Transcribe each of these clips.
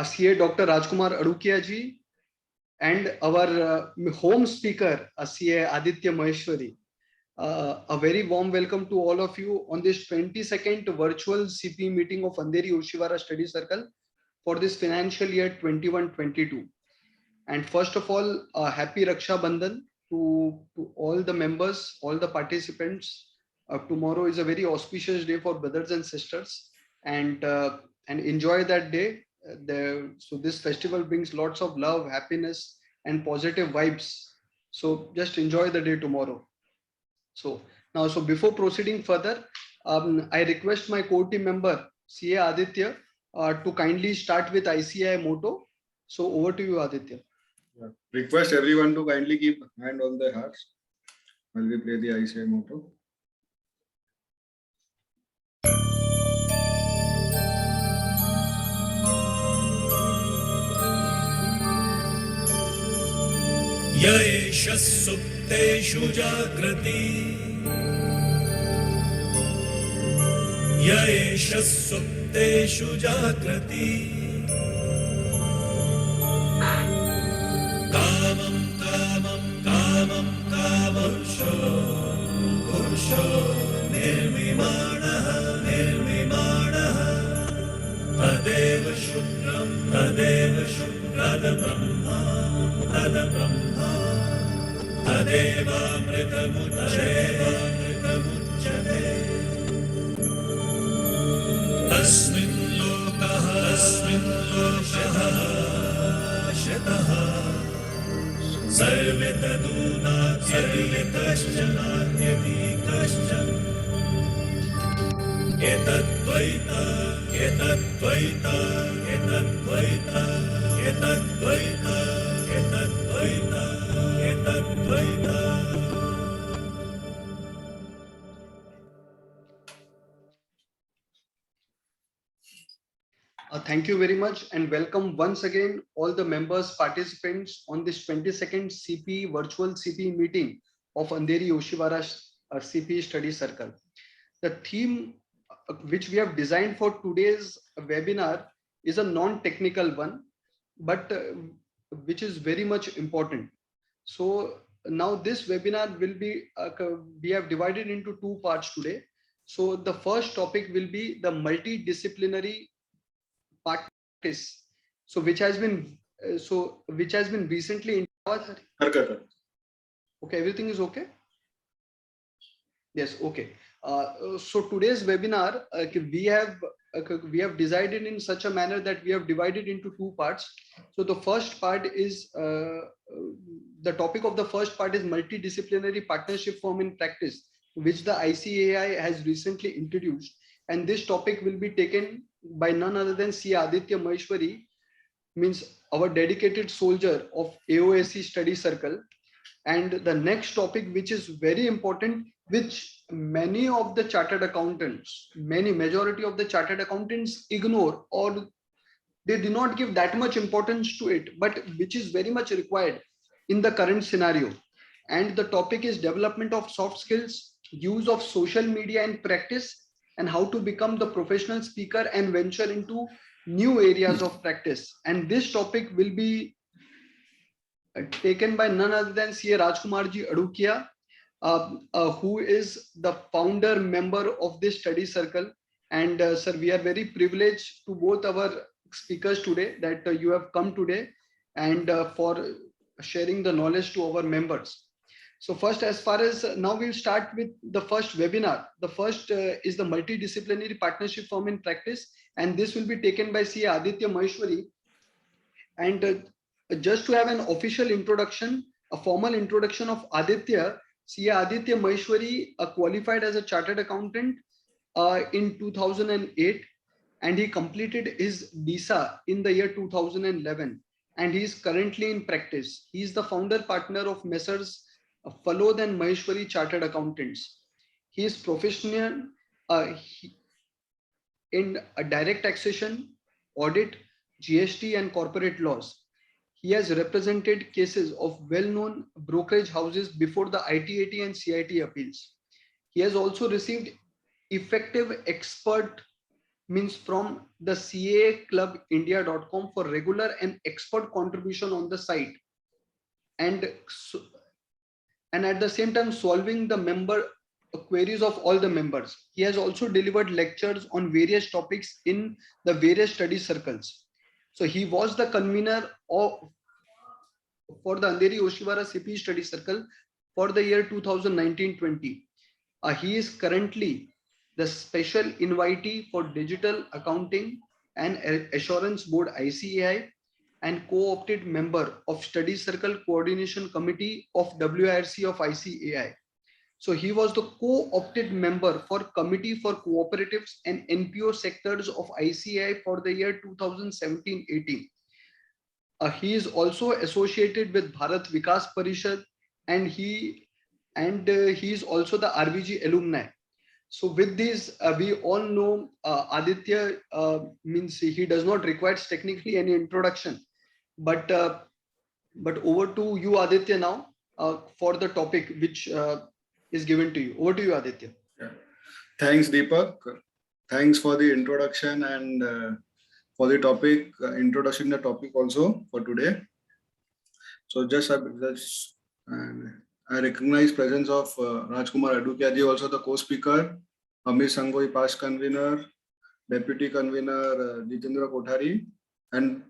CA Dr. Rajkumar Adukia ji, and our home speaker, CA Aditya Maheshwari. A very warm welcome to all of you on this 22nd virtual CP meeting of Andheri Oshiwara Study Circle for this financial year 21-22. And first of all, happy Raksha Bandhan to all the members, all the participants. Tomorrow is a very auspicious day for brothers and sisters, and enjoy that day. So this festival brings lots of love, happiness, and positive vibes. So just enjoy the day tomorrow. So now, so before proceeding further, I request my core team member CA Aditya to kindly start with ICAI motto. So over to you, Aditya. Request everyone to kindly keep hand on their hearts while we play the ICAI motto. Yaesha supteshu jagrati, Yaesha supteshu jagrati, Kamam kamam kamam kamamsho pursho nirmimanaha nirmimanaha Tadeva shukram Tadeva brahma Tadeva amritamuchyate Asmin lokaha shataha Sarve tadunatyati kaschan Etadvaita etadvaita etadvaita etadvaita etadvaita etadvaita. Thank you very much and welcome once again all the members, participants on this 22nd CP virtual CP meeting of Andheri Oshiwara CP Study Circle. The theme which we have designed for today's webinar is a non-technical one, but which is very much important. So now this webinar will be, we have divided into two parts today. So the first topic will be the multidisciplinary practice. So which has been recently. Okay, everything is okay. Yes, okay. So today's webinar, we have decided in such a manner that we have divided into two parts. So the first part is the topic of the first part is multidisciplinary partnership form in practice, which the ICAI has recently introduced, and this topic will be taken by none other than CA Aditya Maheshwari, means our dedicated soldier of AOSC Study Circle. And the next topic, which is very important, which many of the chartered accountants, majority of the chartered accountants ignore, or they do not give that much importance to it, but which is very much required in the current scenario. And the topic is development of soft skills, use of social media in practice, and how to become the professional speaker and venture into new areas of practice. And this topic will be taken by none other than CA Rajkumar ji Adukia, who is the founder member of this study circle. And sir, we are very privileged to both our speakers today that you have come today and for sharing the knowledge to our members. So first, as far as now, we'll start with the first webinar. The first is the multidisciplinary partnership form in practice, and this will be taken by CA Aditya Maheshwari. And just to have an official introduction, a formal introduction of Aditya, CA Aditya Maheshwari qualified as a chartered accountant in 2008, and he completed his DISA in the year 2011, and he is currently in practice. He is the founder partner of Messrs. Falod and Maheshwari Chartered Accountants. He is professional in direct taxation, audit, GST and corporate laws. He has represented cases of well-known brokerage houses before the ITAT and CIT appeals. He has also received effective expert means from the caclubindia.com for regular and expert contribution on the site, and and at the same time solving the member queries of all the members. He has also delivered lectures on various topics in the various study circles. So he was the convener of for the Andheri Oshiwara CP Study Circle for the year 2019-20. He is currently the special invitee for Digital Accounting and Assurance Board ICAI and co-opted member of Study Circle Coordination Committee of WIRC of ICAI. So he was the co-opted member for Committee for Cooperatives and NPO sectors of ICAI for the year 2017-18. He is also associated with Bharat Vikas Parishad, and he is also the RVG alumni. So with this, we all know Aditya means he does not require technically any introduction, but over to you, Aditya, now for the topic which is given to you. Over to you, Aditya. Yeah. Thanks, Deepak. Thanks for the introduction and for the topic, introducing the topic also for today. So I recognize presence of Rajkumar Adukia ji, also the co-speaker, Amir Sangoi, past convener, deputy convener Jitendra Kothari, and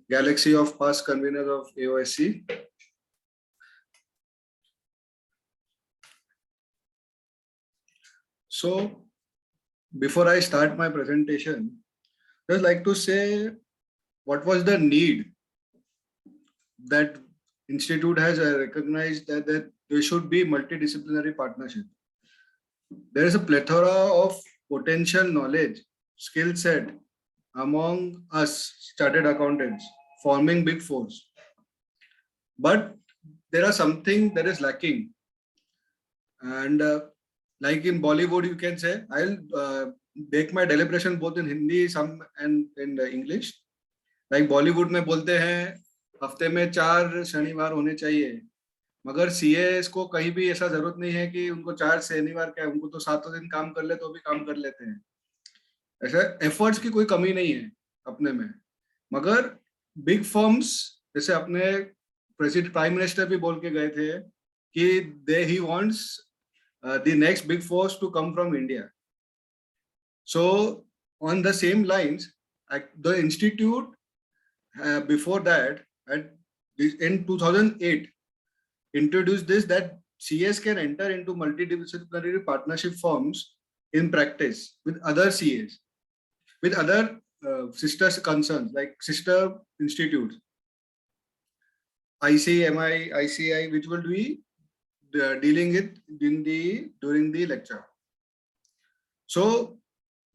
galaxy of past conveners of AOSC. So before I start my presentation, just like to say what was the need that Institute has recognized that there should be multidisciplinary partnership. There is a plethora of potential knowledge, skill set among us chartered accountants forming big fours. But there are something that is lacking. And like in Bollywood, you can say, I'll make my deliberation both in Hindi some and in English. Like Bollywood में बोलते हैं हफ्ते में 4 शनिवार होने चाहिए, मगर CS को कहीं भी ऐसा जरूरत नहीं है कि उनको 4 शनिवार क्या है, उनको तो 7 दिन काम कर ले तो भी काम कर लेते हैं. ऐसा एफर्ट्स की कोई कमी नहीं है अपने में, मगर बिग फर्म्स जैसे अपने प्रेसिडेंट प्राइम मिनिस्टर भी बोल के गए थे कि he wants the next big force to come from India. So on the same lines, the institute before that in 2008 introduced this, that CS can enter into multidisciplinary partnership firms in practice with other CAs, with other sister concerns like sister institutes, ICMI, ICI, which will be dealing it during the lecture. So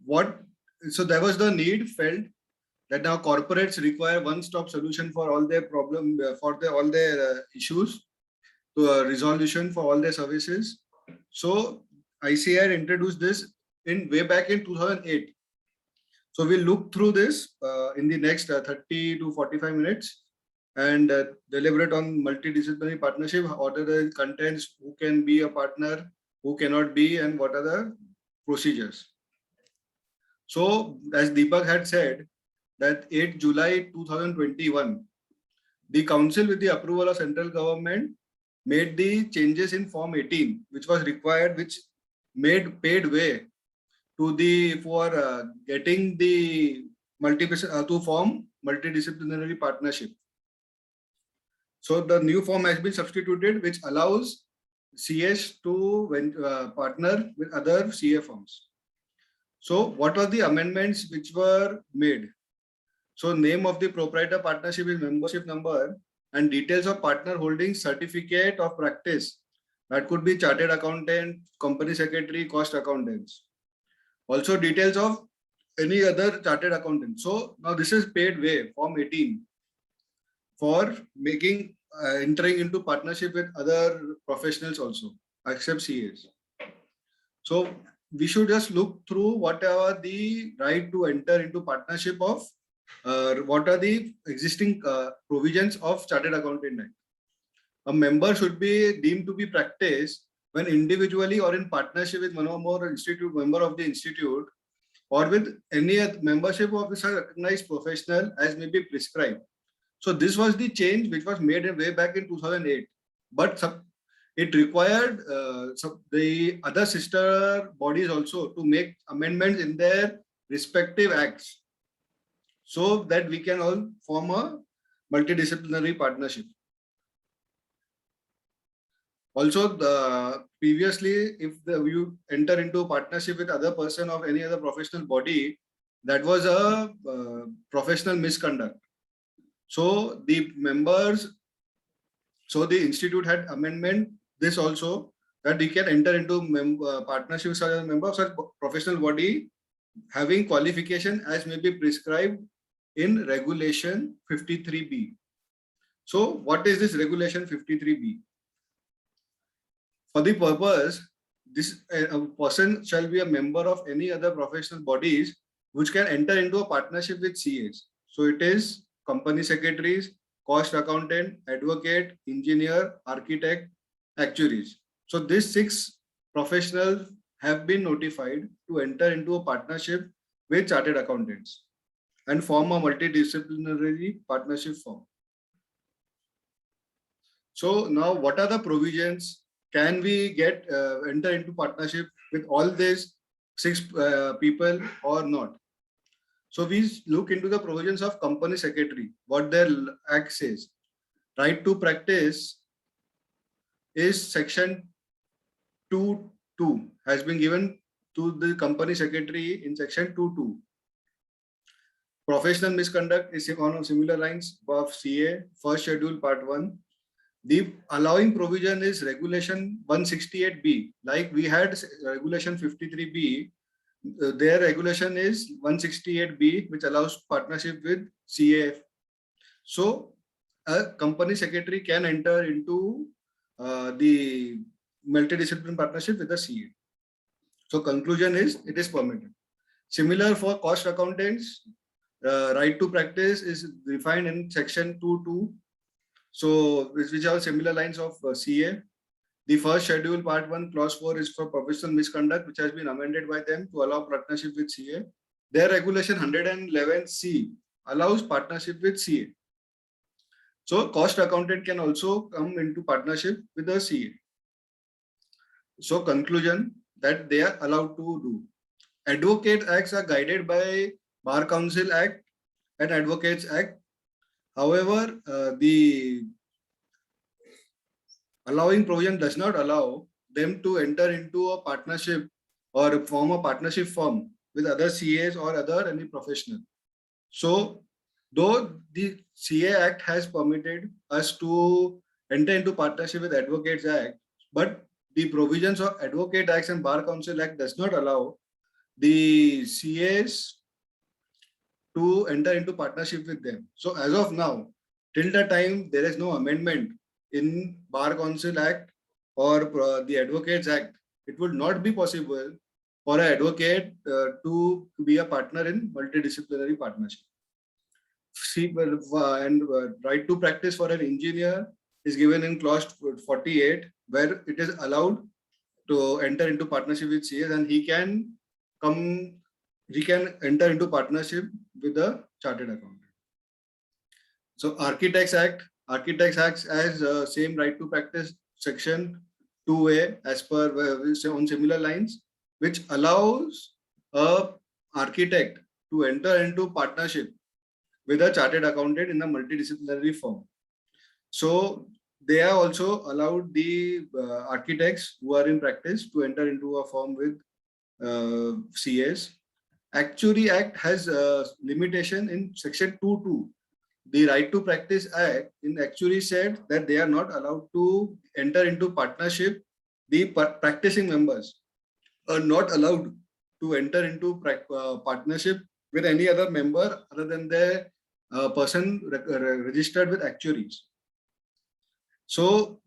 there was the need felt that now corporates require one-stop solution for all their problem, for all their issues, to resolution for all their services. So ICI introduced this way back in 2008. So we'll look through this in the next 30 to 45 minutes and deliberate on multidisciplinary partnership, what are the contents, who can be a partner, who cannot be, and what are the procedures. So as Deepak had said, that 8 July 2021, the council with the approval of central government made the changes in Form 18, which was required, which paved way to for getting the to form multidisciplinary partnership. So the new form has been substituted, which allows CS to partner with other CA firms. So what are the amendments which were made? So name of the proprietor partnership is membership number and details of partner holding certificate of practice. That could be chartered accountant, company secretary, cost accountants. Also details of any other chartered accountant. So now this is paid way, Form 18, for making entering into partnership with other professionals also, except CAs. So we should just look through what are the right to enter into partnership of what are the existing provisions of Chartered Accountant Act. A member should be deemed to be practiced when individually or in partnership with one or more institute member of the institute or with any other membership of a recognized professional as may be prescribed. So this was the change which was made way back in 2008, but it required the other sister bodies also to make amendments in their respective acts, so that we can all form a multidisciplinary partnership. Also, previously, if you enter into a partnership with other person of any other professional body, that was a professional misconduct. So the members, so the institute had amendment this also, that we can enter into partnerships as a member of such professional body having qualification as may be prescribed in regulation 53B. So what is this regulation 53B? For the purpose, this a person shall be a member of any other professional bodies which can enter into a partnership with CAs. So it is company secretaries, cost accountant, advocate, engineer, architect, actuaries. So these 6 professionals have been notified to enter into a partnership with chartered accountants and form a multidisciplinary partnership firm. So now what are the provisions? Can we get enter into partnership with all these 6 people or not? So we look into the provisions of company secretary, what their act says. Right to practice is section 2.2 has been given to the company secretary in section 2.2. Professional misconduct is on similar lines of CA, first schedule part 1. The allowing provision is regulation 168B. Like we had regulation 53B, their regulation is 168B, which allows partnership with CAF. So a company secretary can enter into the multidisciplinary partnership with the CA. So conclusion is it is permitted. Similar for cost accountants, right to practice is defined in section 2.2. So which are similar lines of CA. The first schedule part 1 clause 4 is for professional misconduct, which has been amended by them to allow partnership with CA. Their regulation 111C allows partnership with CA. So cost accountant can also come into partnership with the CA. So conclusion that they are allowed to do. Advocate acts are guided by Bar Council Act and Advocates Act. However, the allowing provision does not allow them to enter into a partnership or form a partnership firm with other CAs or other any professional. So though the CA Act has permitted us to enter into partnership with Advocates Act, but the provisions of Advocate Acts and Bar Council Act does not allow the CAs to enter into partnership with them. So as of now, till the time there is no amendment in Bar Council Act or the Advocates Act, it would not be possible for an advocate to be a partner in multidisciplinary partnership. And right to practice for an engineer is given in clause 48, where it is allowed to enter into partnership with CS, and he can enter into partnership with the chartered accountant. So Architects Act has same right to practice section 2A as per on similar lines, which allows a architect to enter into partnership with a chartered accountant in a multidisciplinary firm. So they are also allowed the architects who are in practice to enter into a firm with CAs. Actuary Act has a limitation in section 2.2. The Right to Practice Act in actuary said that they are not allowed to enter into partnership. The practicing members are not allowed to enter into partnership with any other member other than the person registered with actuaries. So,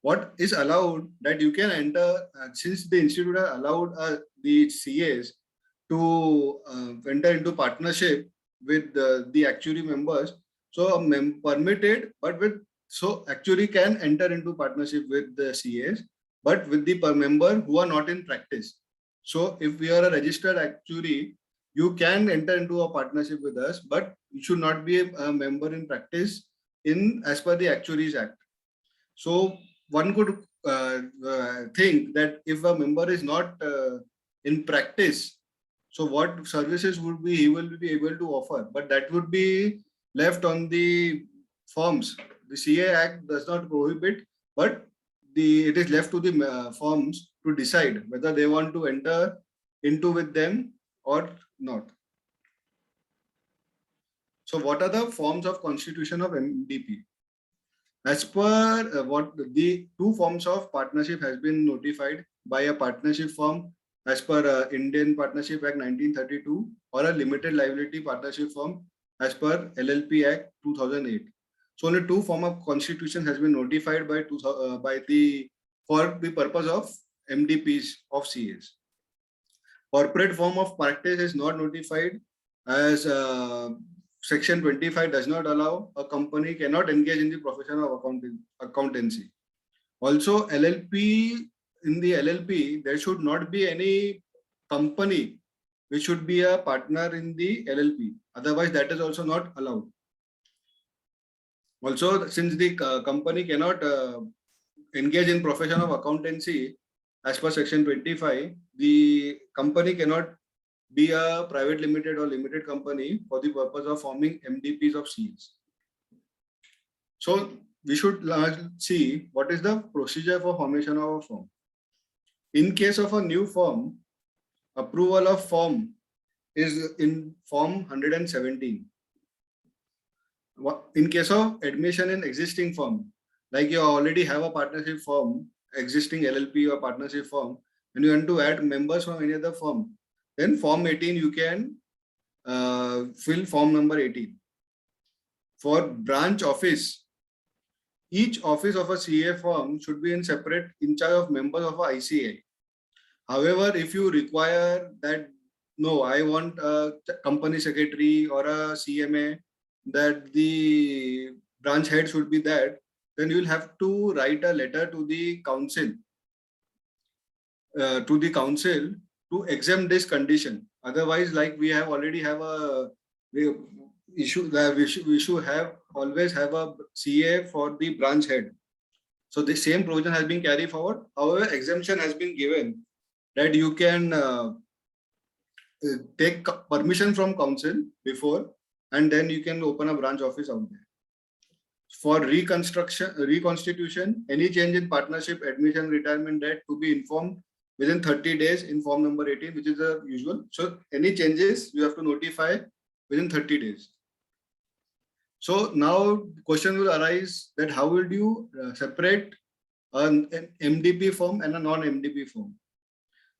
what is allowed that you can enter, since the institute has allowed the CAs to enter into partnership with the actuary members, so permitted, but with so actuary can enter into partnership with the CAs, but with the member who are not in practice. So if we are a registered actuary, you can enter into a partnership with us, but you should not be a member in practice in as per the Actuaries Act. So one could think that if a member is not in practice, so what services would be he will be able to offer? But that would be left on the firms. The CA Act does not prohibit, but it is left to the firms to decide whether they want to enter into with them or not. So what are the forms of constitution of MDP? As per what the two forms of partnership has been notified by a partnership firm as per Indian Partnership Act 1932 or a limited liability partnership firm as per LLP Act 2008. So only two form of constitution has been notified by for the purpose of MDPs of CAs. Corporate form of practice is not notified as Section 25 does not allow a company cannot engage in the profession of accountancy. Also, LLP, in the LLP, there should not be any company which should be a partner in the LLP. Otherwise, that is also not allowed. Also, since the company cannot engage in profession of accountancy, as per Section 25, the company cannot be a private limited or limited company for the purpose of forming MDPs of CAs. So we should see what is the procedure for formation of a firm. In case of a new firm, approval of firm is in Form 117. In case of admission in existing firm, like you already have a partnership firm, existing LLP or partnership firm, and you want to add members from any other firm, then Form 18 you can fill form number 18. For branch office, each office of a CA firm should be in separate in charge of members of a ICA. However, if you require that, no, I want a company secretary or a CMA, that the branch head should be that, then you will have to write a letter to the council, to exempt this condition. Otherwise, like we have already have a issue that we should have always have a CA for the branch head. So the same provision has been carried forward. However, exemption has been given that you can take permission from council before, and then you can open a branch office out there. For reconstitution, any change in partnership, admission, retirement date to be informed within 30 days in form number 18, which is the usual. So any changes you have to notify within 30 days. So now question will arise that how will you separate an MDP firm and a non-MDP firm?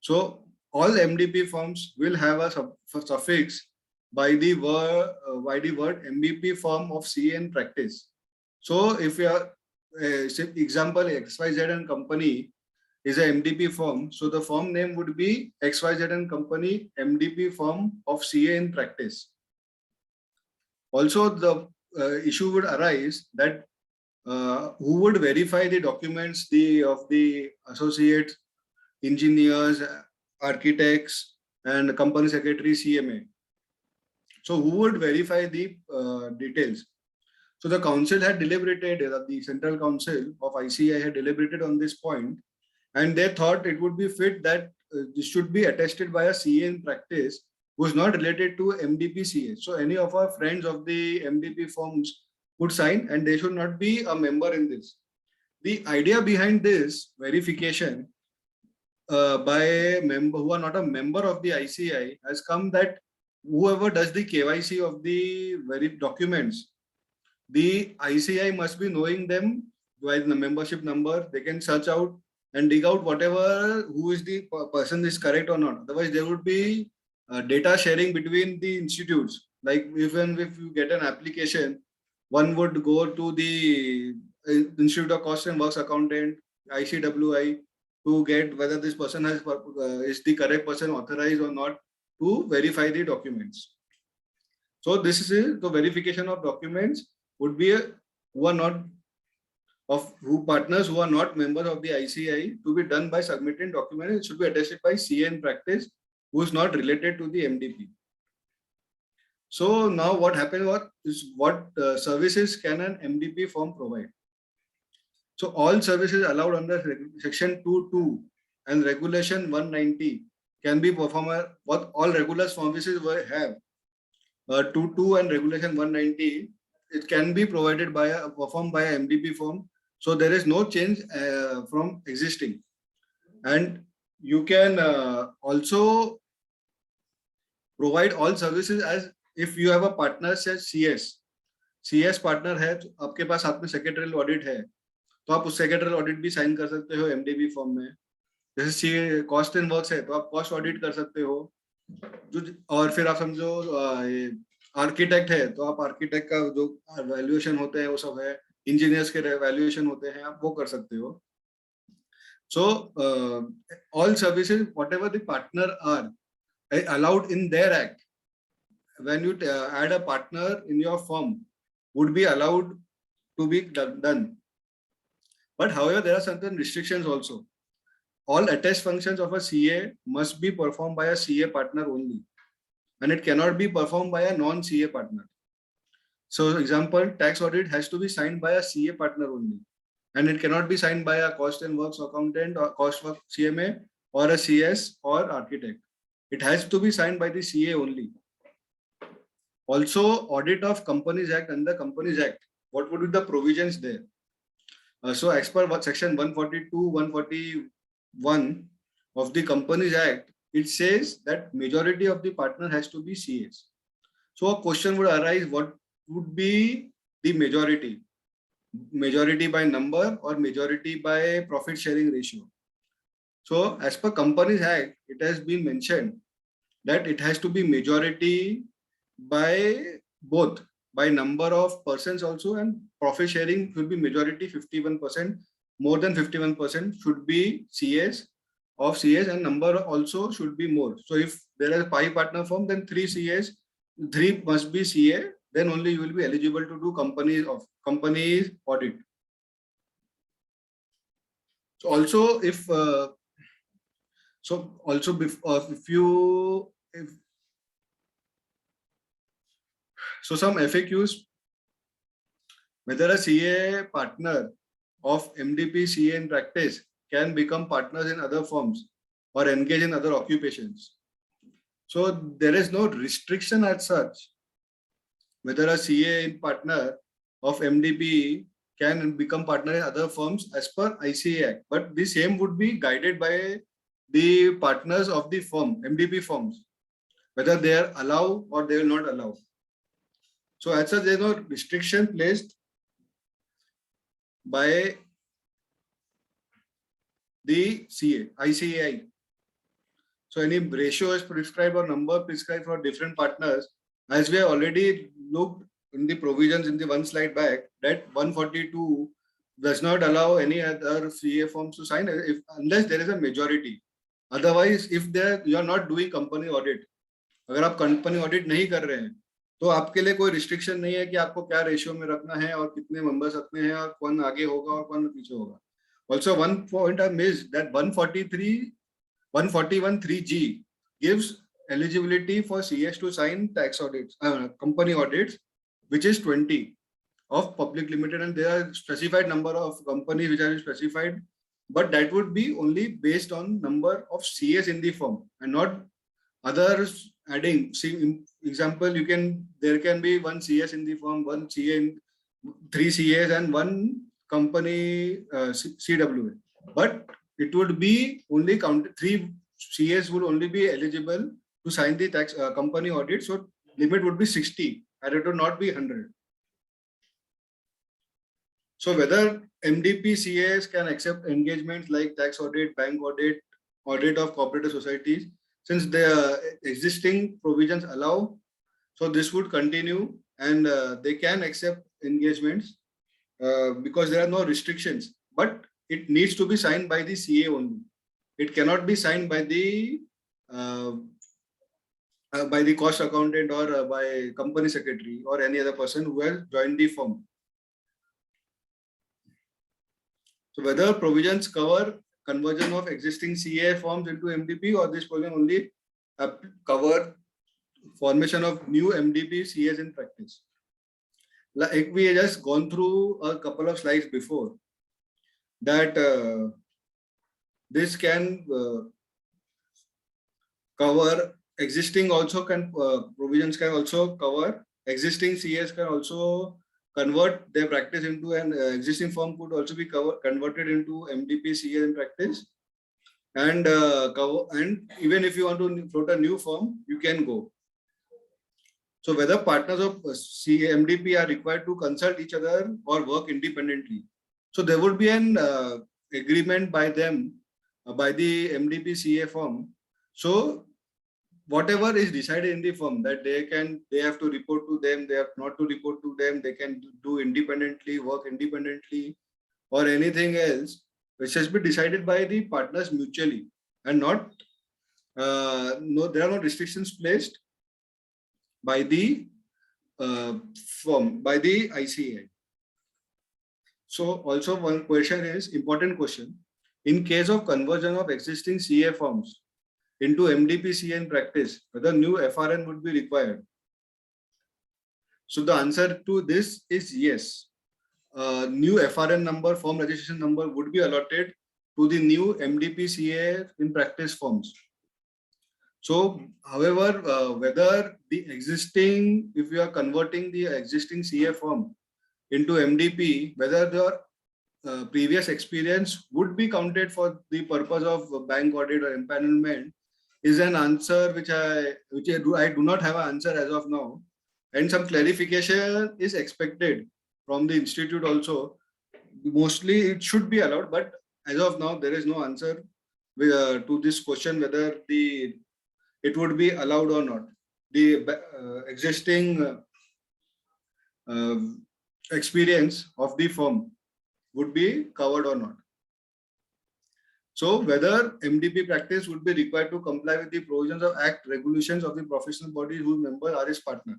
So all MDP firms will have a suffix by the word MDP firm of CA in practice. So if you are, example, XYZ and Company is a MDP firm, so the firm name would be XYZ and Company MDP firm of CA in practice. Also, the issue would arise that who would verify the documents of the associate engineers, architects, and company secretary CMA. So who would verify the details? So the council had deliberated, the Central Council of ICAI had deliberated on this point, and they thought it would be fit that this should be attested by a CA in practice who is not related to MDP CA. So any of our friends of the MDP firms would sign, and they should not be a member in this. The idea behind this verification by a member who are not a member of the ICAI has come that whoever does the KYC of the documents, the ICAI must be knowing them by the membership number. They can search out and dig out whatever who is the person is correct or not. Otherwise, there would be data sharing between the institutes. Like even if you get an application, one would go to the Institute of Cost and Works Accountant, ICWI, to get whether this person has is the correct person authorized or not to verify the documents. So this is the verification of documents would be who are not of who partners who are not members of the ICI to be done by submitting document. It should be attested by CA in practice who is not related to the MDP. So now what happened is what services can an MDP firm provide? So all services allowed under section 2.2 and regulation 190 can be performed. What all regular services have 2.2 and regulation 190, it can be provided by performed by a MDP firm. So there is no change from existing, and you can also provide all services as if you have a partner says CS partner है, आपके पास साथ में secretarial audit है, तो आप उस secretarial audit भी sign कर सकते हो MDP फॉर्म में. जैसे cost and works है तो आप cost audit कर सकते हो. और फिर आप समझो आर्किटेक्ट है तो आप आर्किटेक्ट का जो वैल्यूएशन होते हैं वो सब है, इंजीनियर्स के वैल्यूएशन होते हैं, आप वो कर सकते हो. So all services whatever the partner are allowed in their act, when you add a partner in your firm, would be allowed to be done. But however, there are certain restrictions also. All attached functions of a CA must be performed by a CA partner only, and it cannot be performed by a non-CA partner. So example, tax audit has to be signed by a CA partner only, and it cannot be signed by a cost and works accountant or cost work CMA or a CS or architect. It has to be signed by the CA only. Also, audit of Companies Act, under Companies Act, what would be the provisions there? So as per section 142, 141 of the Companies Act, it says that majority of the partner has to be CAs. So a question would arise, what would be the majority? Majority by number or majority by profit sharing ratio? So as per Companies Act, it has been mentioned that it has to be majority by both, by number of persons also, and profit sharing should be majority 51%, more than 51% should be CAs of CAs, and number also should be more. So if there is a 5 partner firm, then 3 CAs, 3 must be CA, then only you will be eligible to do companies audit. So also if some FAQs, whether a CA partner of MDP CA in practice can become partners in other firms or engage in other occupations. So there is no restriction as such whether a CA partner of MDP can become partner in other firms as per ICA Act, but the same would be guided by the partners of the firm, MDP firms, whether they are allowed or they will not allow. So as such, there is no restriction placed by the ICAI. So any ratio is prescribed or number prescribed for different partners, as we have already looked in the provisions in the one slide back, that 142 does not allow any other CA firms to sign unless there is a majority. Otherwise, if you are not doing company audit, अगर आप company audit नहीं कर रहे हैं, तो आपके लिए कोई रिस्ट्रिक्शन नहीं है कि आपको क्या रेशियो में रखना है और कितने मेंबर्स रखने हैं और कौन आगे होगा और कौन पीछे होगा. Also, one point I missed, that 141(3)(g) gives eligibility for CS to sign tax audits, company audits, which is 20 of public limited, and there are specified number of companies which are specified, but that would be only based on number of CS in the firm and not others adding. See, example, there can be 1 CS in the firm, 1 CA in 3 CAs and 1 company CWA, but it would be only counted 3 CAs would only be eligible to sign the tax company audit. So limit would be 60 and it would not be 100. So whether MDP CAs can accept engagements like tax audit, bank audit, audit of cooperative societies, since the existing provisions allow, so this would continue, and they can accept engagements because there are no restrictions, but it needs to be signed by the CA only. It cannot be signed by the cost accountant or by company secretary or any other person who has joined the firm. So whether provisions cover conversion of existing CA forms into MDP, or this provision only cover formation of new MDP CAs in practice. Like we just gone through a couple of slides before that this can cover existing also can provisions can also cover existing CAs can also convert their practice into an existing form could also be converted into MDP CA in practice, and and even if you want to float a new form, you can go. So whether partners of MDP are required to consult each other or work independently. So there would be an agreement by them, by the MDP CA firm. So whatever is decided in the firm that they have to report to them, they have not to report to them, they can do independently, work independently, or anything else, which has been decided by the partners mutually, and not no, there are no restrictions placed by the firm, by the ICAI. So also one question is important question. In case of conversion of existing CA forms into MDP CA in practice, whether new FRN would be required? So the answer to this is yes. New FRN number, form registration number would be allotted to the new MDP CA in practice forms. So, however, whether the existing, if you are converting the existing CA form into MDP, whether the previous experience would be counted for the purpose of bank audit or empanelment is an answer which I do not have an answer as of now, and some clarification is expected from the institute also. Mostly it should be allowed, but as of now there is no answer to this question whether it would be allowed or not. The existing experience of the firm would be covered or not. So whether MDP practice would be required to comply with the provisions of Act regulations of the professional body whose members are his partner.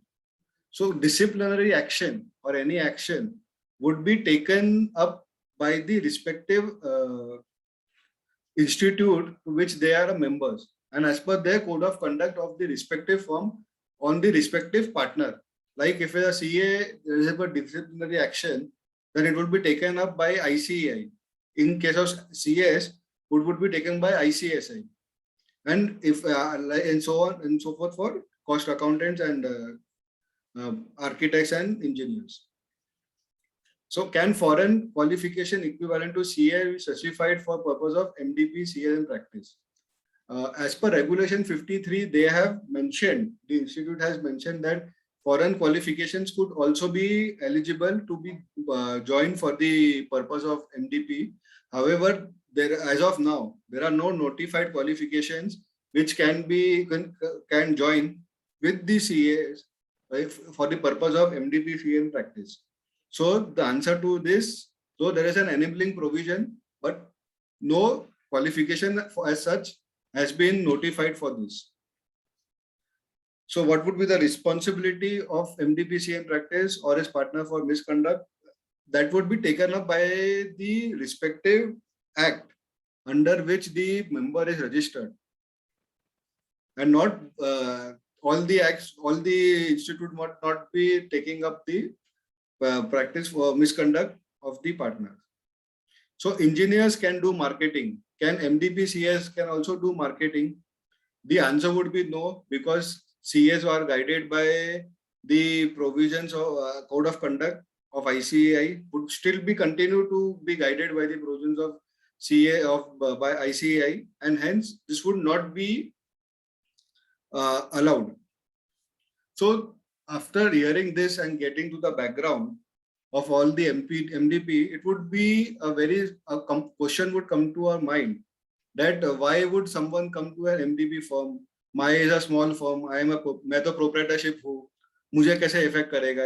So disciplinary action or any action would be taken up by the respective institute to which they are members, and as per their code of conduct of the respective firm on the respective partner. Like if a CA there is a disciplinary action, then it would be taken up by ICAI. In case of CS, it would be taken by ICSI, and if and so on and so forth for cost accountants and architects and engineers. So can foreign qualification equivalent to CA be certified for purpose of MDP CA in practice? As per regulation 53, they have mentioned, the institute has mentioned that foreign qualifications could also be eligible to be joined for the purpose of MDP. However, as of now, there are no notified qualifications which can join with the CAs for the purpose of MDP CA in practice. So the answer to this, so there is an enabling provision, but no qualification as such has been notified for this. So what would be the responsibility of MDP CA in practice or his partner for misconduct? That would be taken up by the respective act under which the member is registered, and not all the acts, all the institute might not be taking up the practice for misconduct of the partner. So engineers can do marketing. Can MDP CS can also do marketing? The answer would be no, because CS are guided by the provisions of code of conduct of ICAI, would still be continue to be guided by the provisions of CA by ICAI, and hence this would not be allowed. So after hearing this and getting to the background of all the MDP, it would be a question would come to our mind that why would someone come to an MDP firm? My is a small firm. मैं तो proprietorship हूँ. मुझे कैसे effect करेगा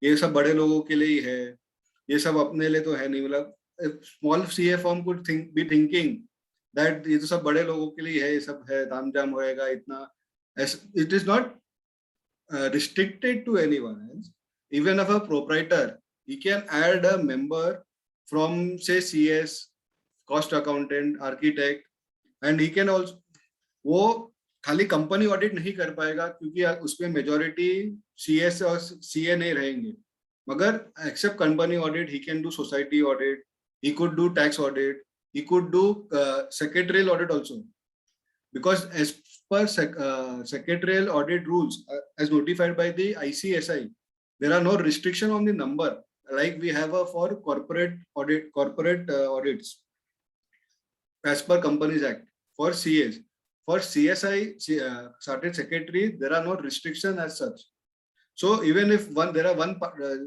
ये सब बड़े लोगों के लिए ही है, ये सब अपने लिए तो है नहीं. मतलब small CA firm could be thinking that ये तो सब बड़े लोगों के लिए है, ये सब है, तामझाम होएगा इतना. It is not restricted to anyone else. Even if a proprietor, he can add a member from say CS, cost accountant, architect, and he can also, वो खाली कंपनी ऑडिट नहीं कर पाएगा क्योंकि उसमें मेजॉरिटी CS और CA नहीं रहेंगे, मगर except company audit he can do society audit, he could do tax audit, he could do secretarial audit also, because as per secretarial audit rules as notified by the ICSI, there are no restriction on the number like we have for corporate audits as per Companies Act for CAs. For CSI chartered secretary, there are no restriction as such. So even if there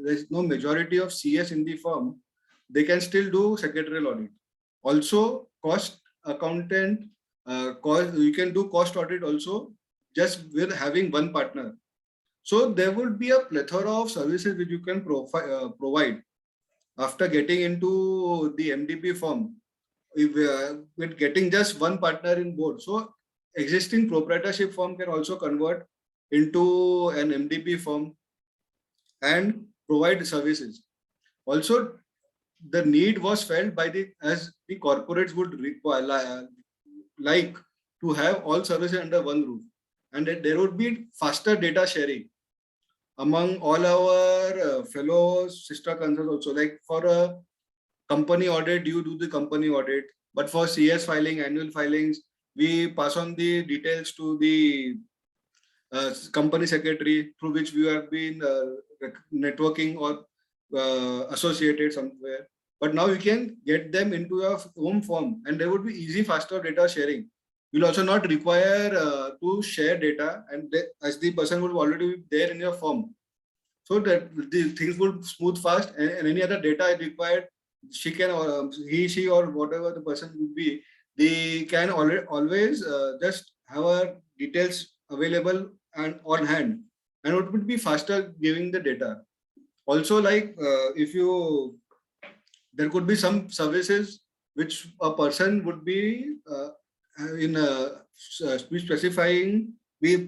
is no majority of CS in the firm, they can still do secretarial audit. Also, cost accountant, you can do cost audit also just with having one partner. So there would be a plethora of services which you can provide after getting into the MDP firm, with getting just one partner in board. So existing proprietorship firm can also convert into an MDP firm and provide services. Also, the need was felt by as the corporates would require, like to have all services under one roof, and that there would be faster data sharing among all our fellow sister concerns also. Like for a company audit, you do the company audit, but for CS filing, annual filings, we pass on the details to the company secretary through which we have been networking or associated somewhere. But now you can get them into your home firm, and there would be easy, faster data sharing. You'll also not require to share data, and as the person would already be there in your firm, so that the things would smooth fast, and any other data required, she can, or he, she, or whatever the person would be, they can always just have our details available and on hand, and it would be faster giving the data. Also, like if you, there could be some services which a person would be in specifying, be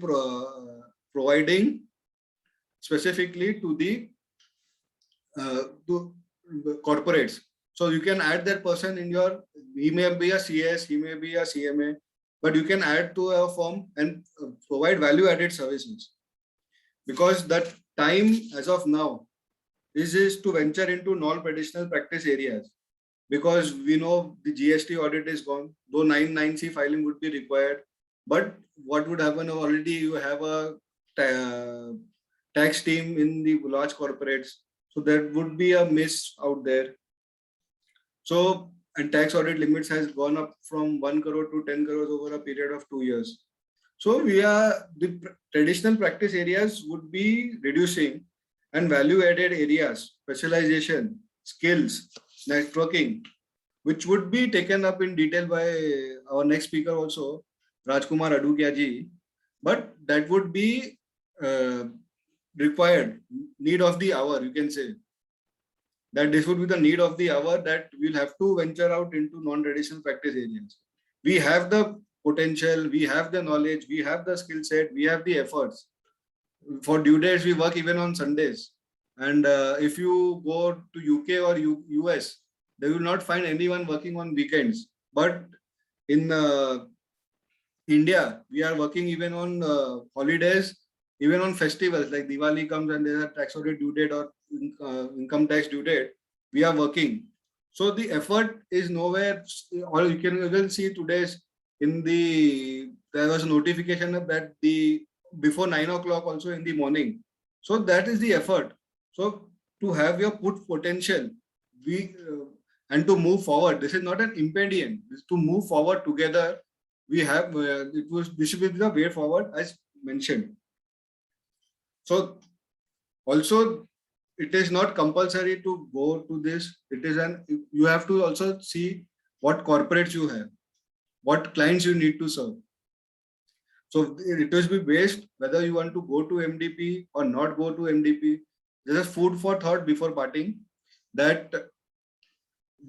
providing specifically to the corporates. So you can add that person in your, he may be a CS, he may be a CMA, but you can add to a firm and provide value added services. Because that time as of now is to venture into non-traditional practice areas, because we know the GST audit is gone, though 99C filing would be required. But what would happen, already you have a tax team in the large corporates, so there would be a miss out there. So, and tax audit limits has gone up from 1 crore to 10 crores over a period of 2 years. So the traditional practice areas would be reducing, and value added areas, specialization, skills, networking, which would be taken up in detail by our next speaker also, Rajkumar Adukia ji. But that would be required, need of the hour, you can say. That this would be the need of the hour, that we'll have to venture out into non-traditional practice areas. We have the potential, we have the knowledge, we have the skill set, we have the efforts. For due dates, we work even on Sundays. And if you go to UK or US, they will not find anyone working on weekends. But in India, we are working even on holidays, even on festivals like Diwali comes and there's a tax audit due date or income tax due date, we are working. So the effort is nowhere. Or you can even see today's there was a notification that before 9 o'clock also in the morning. So that is the effort. So to have your potential, and to move forward, this is not an impediment. This is to move forward together. We have this should be the way forward as mentioned. So also, it is not compulsory to go to this. It is you have to also see what corporates you have, what clients you need to serve. So it will be based whether you want to go to MDP or not go to MDP. There is food for thought before parting, that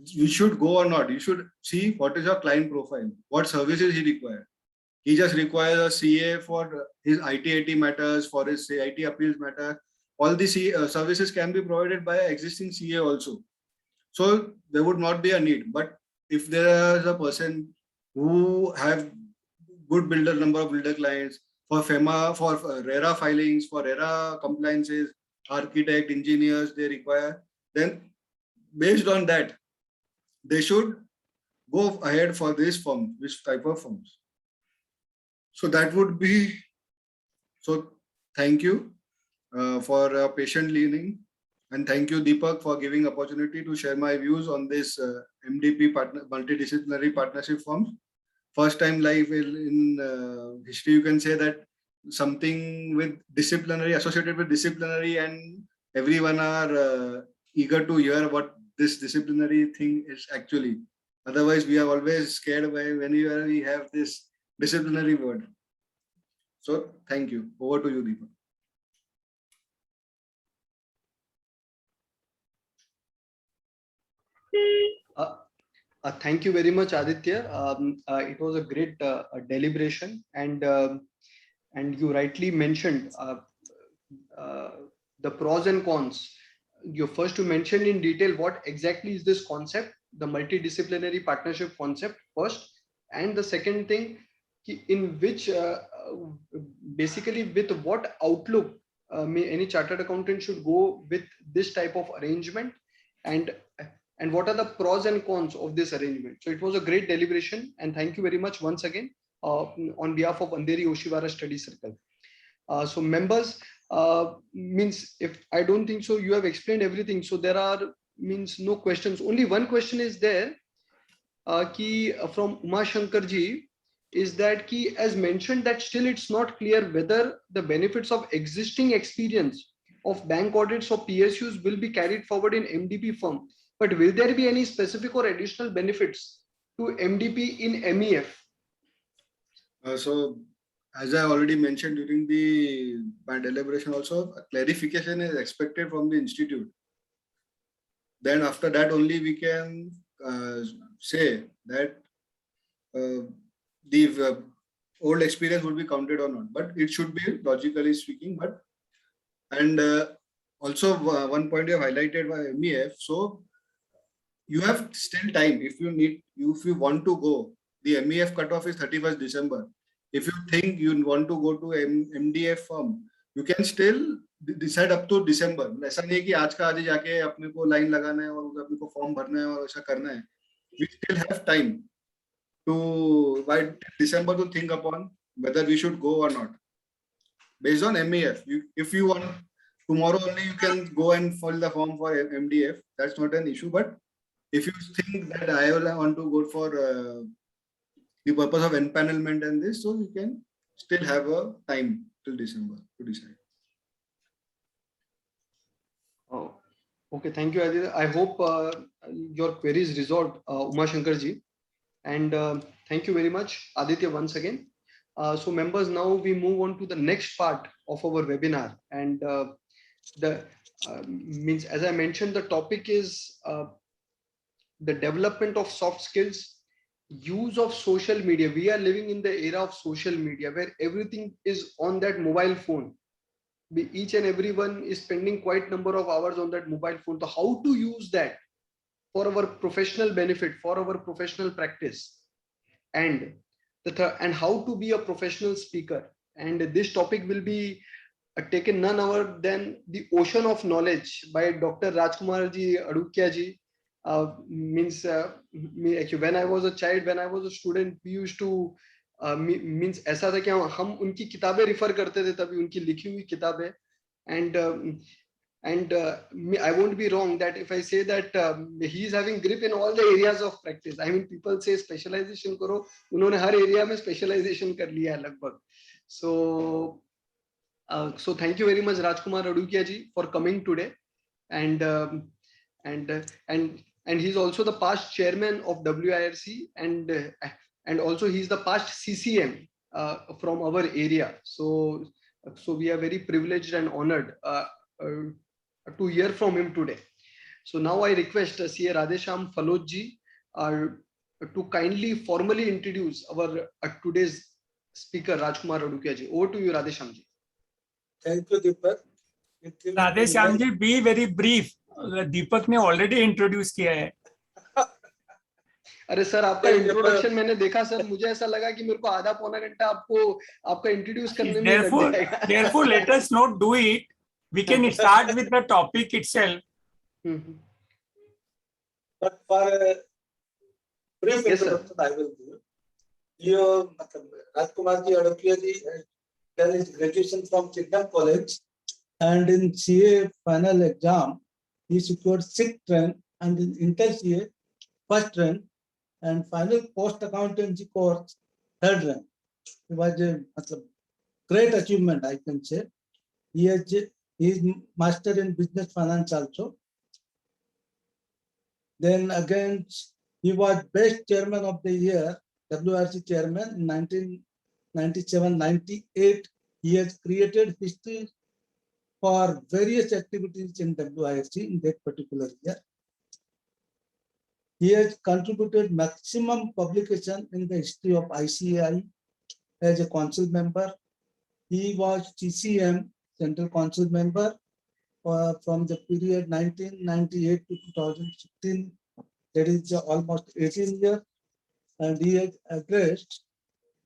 you should go or not. You should see what is your client profile, what services he requires. He just requires a CA for his IT matters, for his IT appeals matter. All the services can be provided by existing CA also. So there would not be a need. But if there is a person who have good number of builder clients for FEMA, for RERA filings, for RERA compliances, architect, engineers they require, then based on that, they should go ahead for this firm, which type of firms. So that would be, so thank you for patient listening. And thank you, Deepak, for giving opportunity to share my views on this MDP multidisciplinary partnership firms. First time live in history, you can say that something with disciplinary, associated with disciplinary, and everyone are eager to hear what this disciplinary thing is actually. Otherwise, we are always scared by whenever we have this disciplinary word. So thank you. Over to you, Deepak. Thank you very much, Aditya. It was a great deliberation, and you rightly mentioned the pros and cons. You first to mention in detail what exactly is this concept, the multidisciplinary partnership concept first, and the second thing, in which basically with what outlook any chartered accountant should go with this type of arrangement, and what are the pros and cons of this arrangement. So it was a great deliberation, and thank you very much once again on behalf of Andheri Oshiwara Study Circle. So members, means if I don't think so, you have explained everything. So there are means no questions. Only one question is there, from Uma Shankar ji, is that ki, as mentioned, that still it's not clear whether the benefits of existing experience of bank audits or PSUs will be carried forward in MDP firm. But will there be any specific or additional benefits to MDP in MEF? So, as I already mentioned during my deliberation also, a clarification is expected from the institute. Then after that only we can say that the old experience would be counted or not. But it should be logically speaking. But and also one point you have highlighted by MEF. So you have still time if you want to go. The MEF cutoff is 31st December. If you think you want to go to MDF firm, you can still decide up to December. ऐसा नहीं कि आज का आज जाके अपने को line लगाना है और अपने को फॉर्म भरना है और ऐसा करना है. We still have time to by December to think upon whether we should go or not. Based on MEF, if you want tomorrow only, you can go and fill the form for MDF. That's not an issue. But if you think that I want to go for the purpose of empanelment and this, so you can still have a time till December to decide. Oh, okay. Thank you, Aditya. I hope your query is resolved, Uma Shankar ji. And thank you very much, Aditya, once again. So members, now we move on to the next part of our webinar. And means, as I mentioned, the topic is the development of soft skills, use of social media. We are living in the era of social media where everything is on that mobile phone. Each and everyone is spending quite number of hours on that mobile phone. So how to use that for our professional benefit, for our professional practice, and how to be a professional speaker. And this topic will be taken none other than the ocean of knowledge by Dr. Rajkumar ji Adukia ji. Means actually when I was a child, when I was a student, we used to means ऐसा था कि हम उनकी किताबें refer करते थे, तभी उनकी लिखी हुई किताबें. And I won't be wrong that if I say that he is having grip in all the areas of practice. I mean, people say specialization करो, उन्होंने हर area में specialization कर लिया है लगभग. So thank you very much, Rajkumar Adukia ji, for coming today. And he's also the past chairman of WIRC, and also he's the past CCM from our area. So we are very privileged and honored to hear from him today. So now I request CA Radhesham Faloj ji to kindly formally introduce our today's speaker, Rajkumar Adukia ji. Over to you, Radhesham ji. Thank you, Deepak. Radhesham ji, be very brief. दीपक ने already introduce किया है. अरे sir, आपका नहीं, introduction मैंने देखा sir, मुझे ऐसा लगा कि मेरे को आधा पौना घंटा आपका इंट्रोड्यूस करने में ही लग Therefore, जाएगा. therefore, let us not do it. We can start with the topic itself. Hmm, But for a brief Yes, sir. introduction, I will give. You, Rajkumar ji Adukia ji has done his graduation from Chidam College, and in CA final exam, he secured 6th rank, and in Inter CA first rank, and final post accountancy course 3rd rank. It was a great achievement, I can say. He is master in business finance also. Then again, he was best chairman of the year, WRC chairman in 1997-98. He has created history for various activities in WIRC in that particular year. He has contributed maximum publication in the history of ICAI as a council member. He was TCM, Central Council member, from the period 1998 to 2016. That is almost 18 years. And he has addressed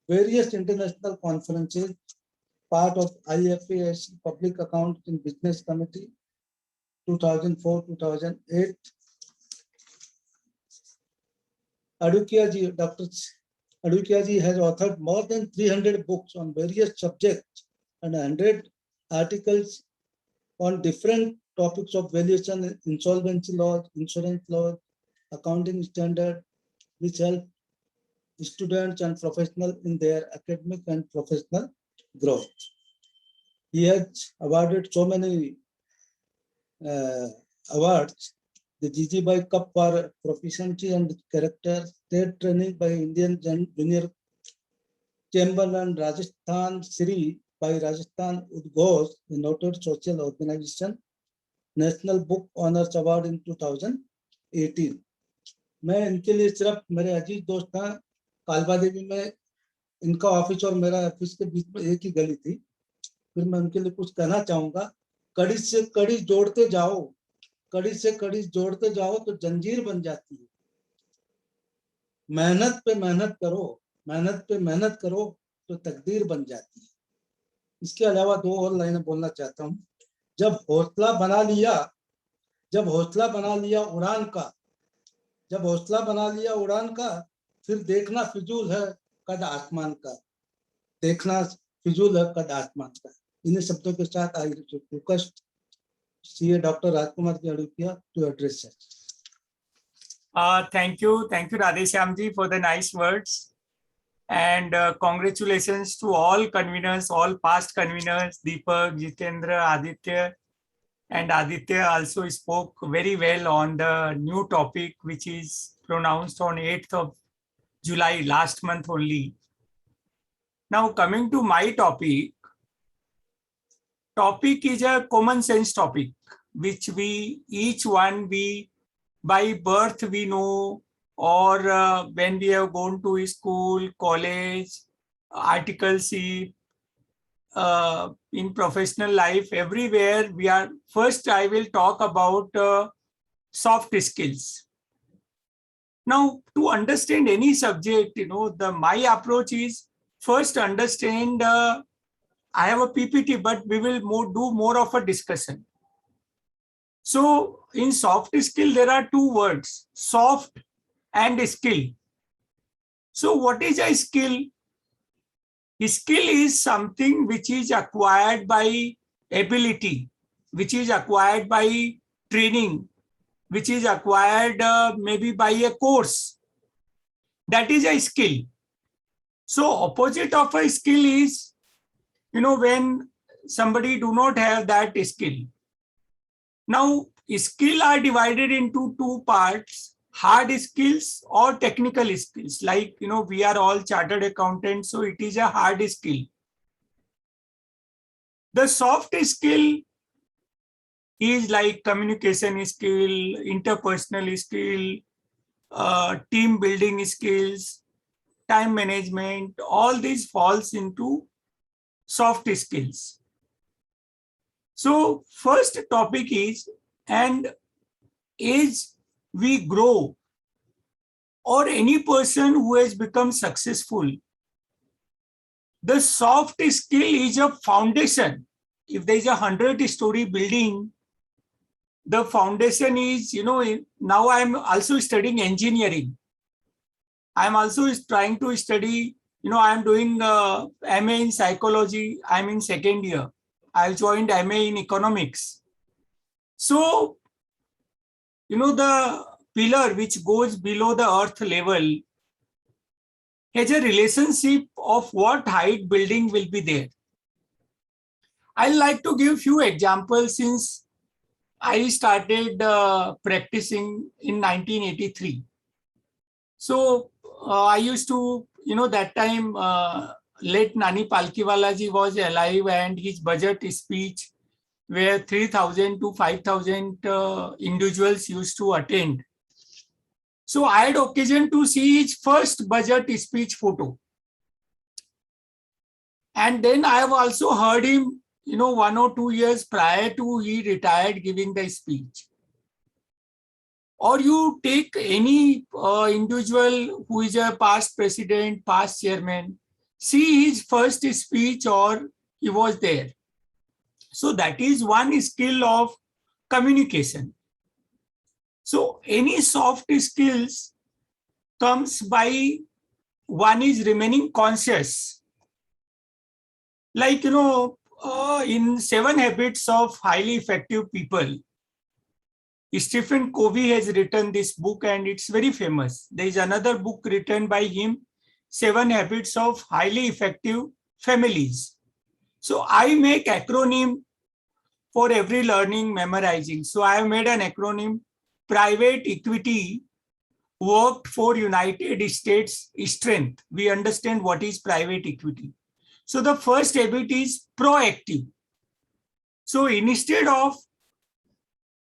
various international conferences, part of IFASC Public Accounts in Business Committee, 2004-2008. Adukia ji, Dr. Adukia ji has authored more than 300 books on various subjects and 100 articles on different topics of valuation, insolvency laws, insurance laws, accounting standard, which help students and professionals in their academic and professional growth. He has awarded so many awards. The Jijibai Cup for proficiency and character, state training by Indian Junior Chamber and Rajasthan Siri by Rajasthan Udghosh, the noted social organization, National Book Honors Award in 2018. मैं इनके लिए सिर्फ मेरे अजीज दोस्त हैं, कालबा देवी में इनका office और मेरा ऑफिस के बीच में एक ही गली थी. फिर मैं उनके लिए कुछ कहना चाहूंगा. कड़ी से कड़ी जोड़ते जाओ, कड़ी से कड़ी जोड़ते जाओ तो जंजीर बन जाती है. मेहनत पे मेहनत करो, मेहनत पे मेहनत करो तो तकदीर बन जाती है. इसके अलावा दो और लाइनें बोलना चाहता हूँ. जब हौसला बना लिया उड़ान का, जब हौसला बना लिया उड़ान का, फिर देखना फिजूल है कद आसमान का, देखना फिजूल है कद आसमान का. इन्हीं शब्दों के साथ I request CA Dr. Rajkumar ji Adukia to address it. Thank you, Radheshyam ji, for the nice words, and congratulations to all conveners, all past conveners, Deepak, Jitendra, Aditya, and Aditya also spoke very well on the new topic which is pronounced on 8th of July, last month only. Now coming to my topic is a common sense topic which each one by birth we know, or when we have gone to school, college, article C, in professional life, everywhere we are. First, I will talk about soft skills. Now, to understand any subject, my approach is first understand. I have a PPT, but we will do more of a discussion. So, in soft skill, there are two words: soft and skill. So, what is a skill? Skill is something which is acquired by ability, which is acquired by training, which is acquired maybe by a course. That is a skill. So opposite of a skill is, when somebody do not have that skill. Now, skill are divided into two parts: hard skills or technical skills. Like, we are all chartered accountants, so it is a hard skill. The soft skill is like communication skill, interpersonal skill, team building skills, time management. All these falls into soft skills. So first topic is, and as we grow, or any person who has become successful, the soft skill is a foundation. If there is a 100-story building, the foundation is, now I'm also studying engineering. I'm also trying to study, I'm doing MA in psychology. I'm in second year. I joined MA in economics. So, the pillar which goes below the earth level has a relationship of what height building will be there. I'd like to give few examples since I started practicing in 1983. So I used to, that time late Nani Palkiwalaji was alive and his budget speech where 3,000 to 5,000 individuals used to attend. So I had occasion to see his first budget speech photo. And then I have also heard him, 1 or 2 years prior to he retired giving the speech. Or you take any individual who is a past president, past chairman, see his first speech or he was there. So that is one skill of communication. So any soft skills comes by one is remaining conscious. Like, in 7 Habits of Highly Effective People, Stephen Covey has written this book and it's very famous. There is another book written by him, 7 Habits of Highly Effective Families. So I make acronym for every learning memorizing. So I have made an acronym, Private Equity Worked for United States Strength. We understand what is private equity. So the first habit is proactive. So instead of,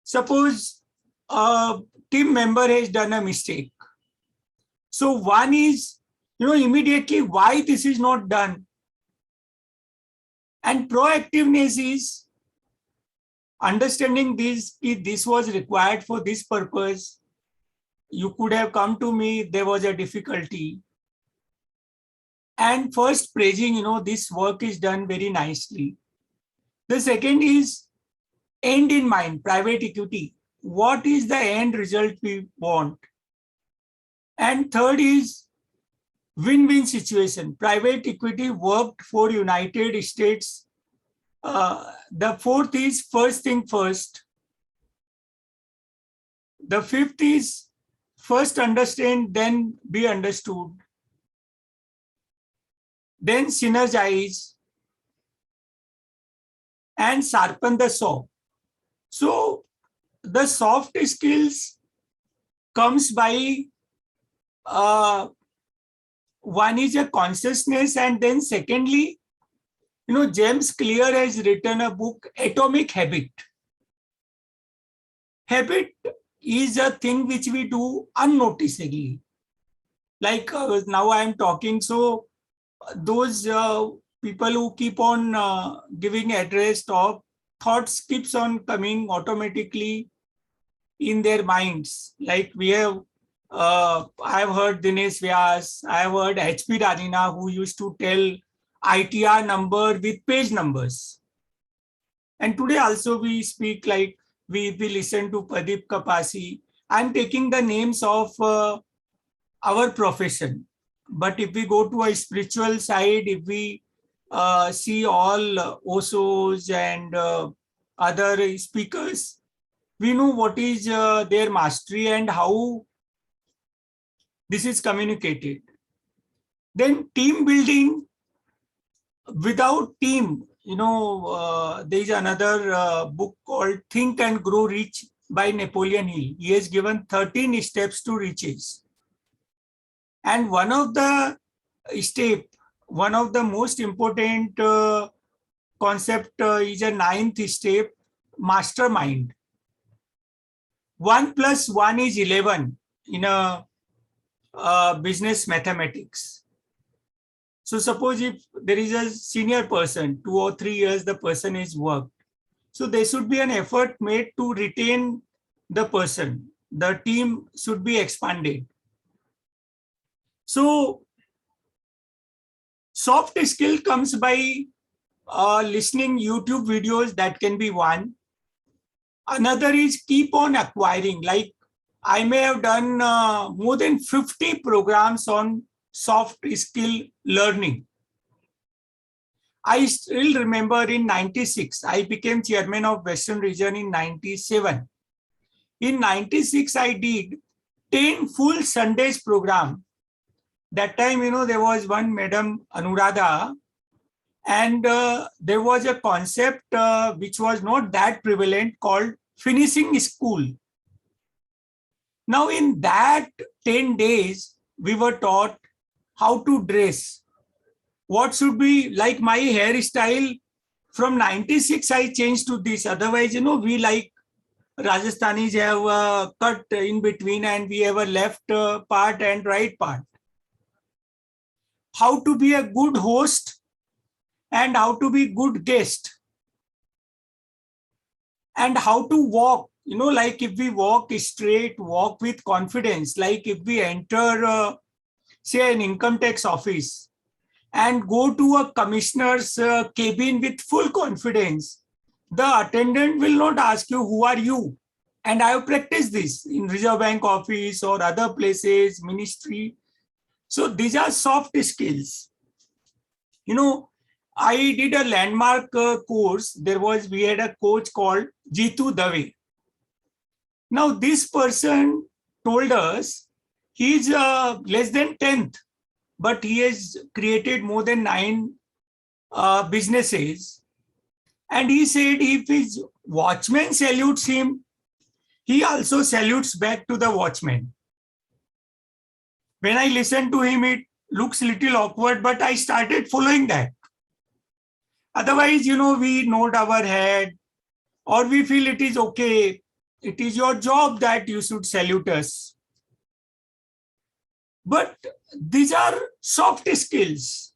suppose a team member has done a mistake. So one is, immediately why this is not done. And proactiveness is understanding this, if this was required for this purpose. You could have come to me, there was a difficulty. And first praising, this work is done very nicely. The second is end in mind, private equity. What is the end result we want? And third is win-win situation. Private equity worked for United States. The fourth is first thing first. The fifth is first understand, then be understood. Then synergize and sharpen the saw. So the soft skills comes by one is a consciousness, and then secondly, James Clear has written a book, Atomic Habit. Habit is a thing which we do unnoticeably. Like now I am talking, so those people who keep on giving address talk, thoughts keeps on coming automatically in their minds. Like we have, I have heard Dinesh Vyas, I have heard HP Rajina, who used to tell ITR number with page numbers. And today also we speak like we listen to Pradeep Kapasi. I'm taking the names of our profession. But if we go to a spiritual side, if we see all Osos and other speakers, we know what is their mastery and how this is communicated. Then team building, without team, there is another book called Think and Grow Rich by Napoleon Hill. He has given 13 steps to riches. And one of the most important concept is a 9th step, mastermind. 1 + 1 is 11 in a business mathematics. So suppose if there is a senior person, 2 or 3 years the person has worked. So there should be an effort made to retain the person. The team should be expanded. So soft skill comes by listening YouTube videos. That can be one. Another is keep on acquiring. Like I may have done more than 50 programs on soft skill learning. I still remember in 96, I became chairman of Western region in 97. In 96, I did 10 full Sundays program. That time, there was one Madam Anuradha, and there was a concept which was not that prevalent called finishing school. Now, in that 10 days, we were taught how to dress. What should be like my hairstyle from 96, I changed to this. Otherwise, we like Rajasthanis have a cut in between and we have a left part and right part. How to be a good host and how to be good guest. And how to walk, like if we walk straight, walk with confidence, like if we enter, say, an income tax office and go to a commissioner's cabin with full confidence, the attendant will not ask you, who are you? And I have practiced this in Reserve Bank office or other places, ministry. So these are soft skills. I did a landmark course. We had a coach called Jitu Dave. Now this person told us he's less than 10th, but he has created more than 9 businesses. And he said if his watchman salutes him, he also salutes back to the watchman. When I listened to him, it looks a little awkward, but I started following that. Otherwise, we nod our head or we feel it is okay. It is your job that you should salute us. But these are soft skills.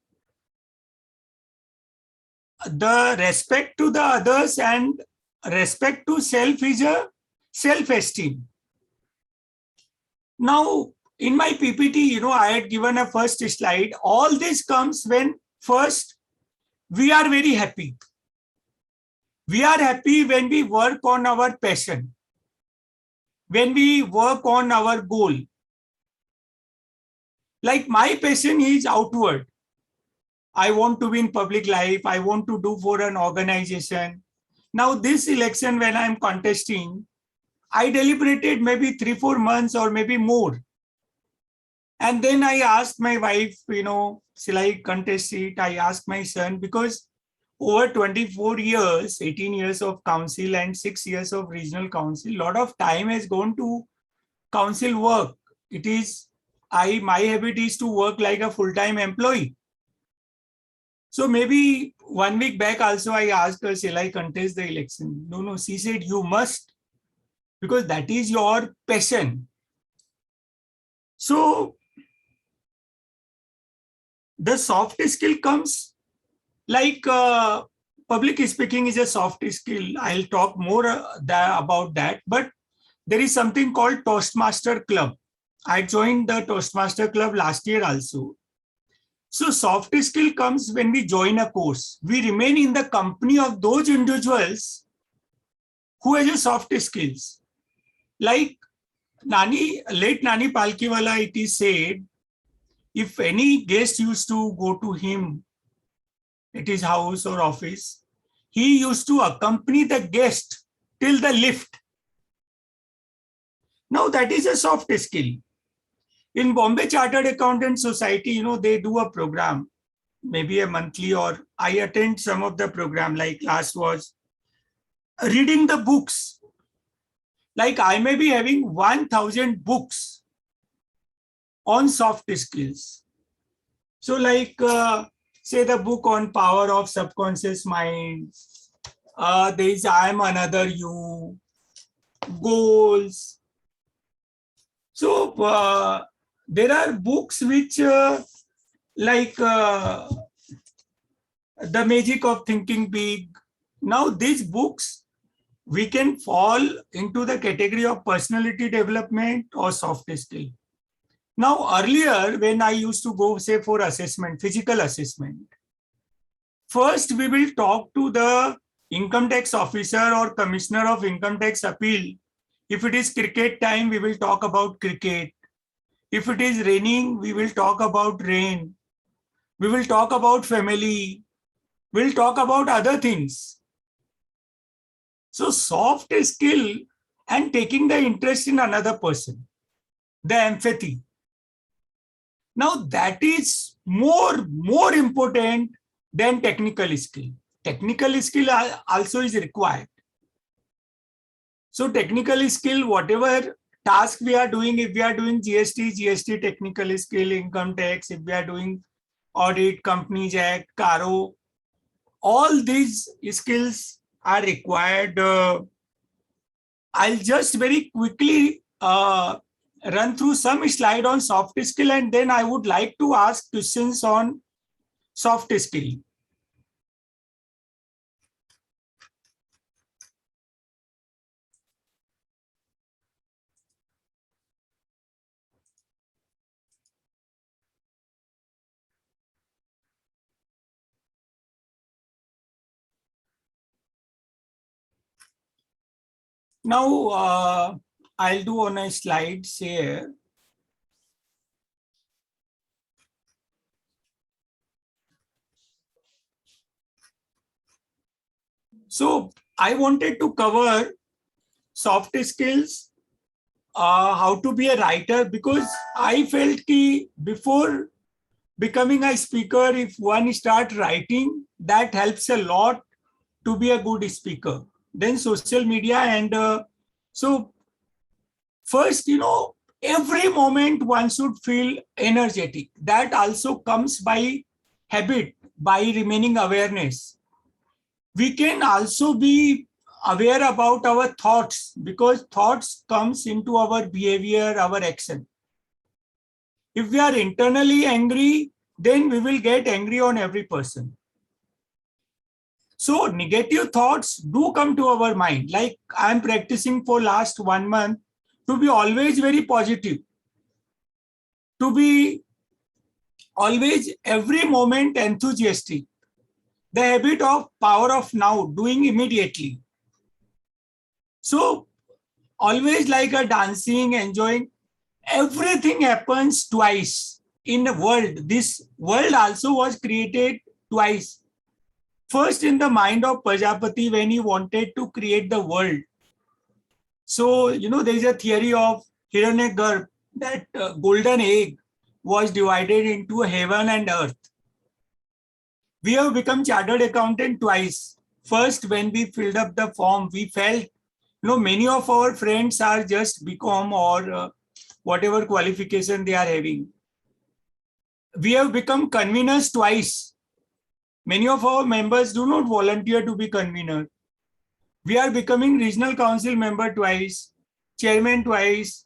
The respect to the others and respect to self is a self-esteem. Now, in my PPT, I had given a first slide. All this comes when first we are very happy. We are happy when we work on our passion, when we work on our goal. Like my passion is outward. I want to be in public life. I want to do for an organization. Now this election, when I'm contesting, I deliberated maybe 3-4 months or maybe more. And then I asked my wife, shall I contest it? I asked my son, because over 24 years, 18 years of council and 6 years of regional council, a lot of time has gone to council work. My habit is to work like a full-time employee. So maybe 1 week back also I asked her, shall I contest the election? No, she said, you must, because that is your passion. So the soft skill comes like public speaking is a soft skill. I'll talk more about that, but there is something called Toastmaster Club. I joined the Toastmaster Club last year also. So soft skill comes when we join a course. We remain in the company of those individuals who has a soft skills. Like late Nani Palkiwala, it is said, if any guest used to go to him at his house or office, he used to accompany the guest till the lift. Now that is a soft skill. In Bombay Chartered Accountants Society, they do a program, maybe a monthly, or I attend some of the program, like last was reading the books. Like I may be having 1,000 books on soft skills. So like, say the book on power of subconscious mind, there is I am another you, goals. So there are books which like The Magic of Thinking Big. Now these books, we can fall into the category of personality development or soft skill. Now, earlier, when I used to go, say, for assessment, physical assessment, first we will talk to the income tax officer or commissioner of income tax appeal. If it is cricket time, we will talk about cricket. If it is raining, we will talk about rain. We will talk about family. We'll talk about other things. So soft skill and taking the interest in another person, the empathy. Now that is more important than technical skill. Technical skill also is required. So technical skill, whatever task we are doing, if we are doing GST technical skill, income tax, if we are doing audit, Companies Act, CARO, all these skills are required. I'll just very quickly run through some slide on soft skill, and then I would like to ask questions on soft skill. Now, I'll do on a slide share. So I wanted to cover soft skills, how to be a writer, because I felt that before becoming a speaker, if one starts writing, that helps a lot to be a good speaker. Then social media, and so first, every moment one should feel energetic. That also comes by habit, by remaining awareness. We can also be aware about our thoughts, because thoughts comes into our behavior, our action. If we are internally angry, then we will get angry on every person. So negative thoughts do come to our mind. Like I'm practicing for last 1 month to be always very positive, to be always every moment enthusiastic. The habit of power of now, doing immediately. So always like a dancing, enjoying. Everything happens twice in the world. This world also was created twice. First in the mind of Prajapati when he wanted to create the world. So, there is a theory of Hiranyagarbha that golden egg was divided into heaven and earth. We have become chartered accountant twice. First, when we filled up the form, we felt, many of our friends are just BCom or whatever qualification they are having. We have become conveners twice. Many of our members do not volunteer to be convener. We are becoming regional council member twice, chairman twice.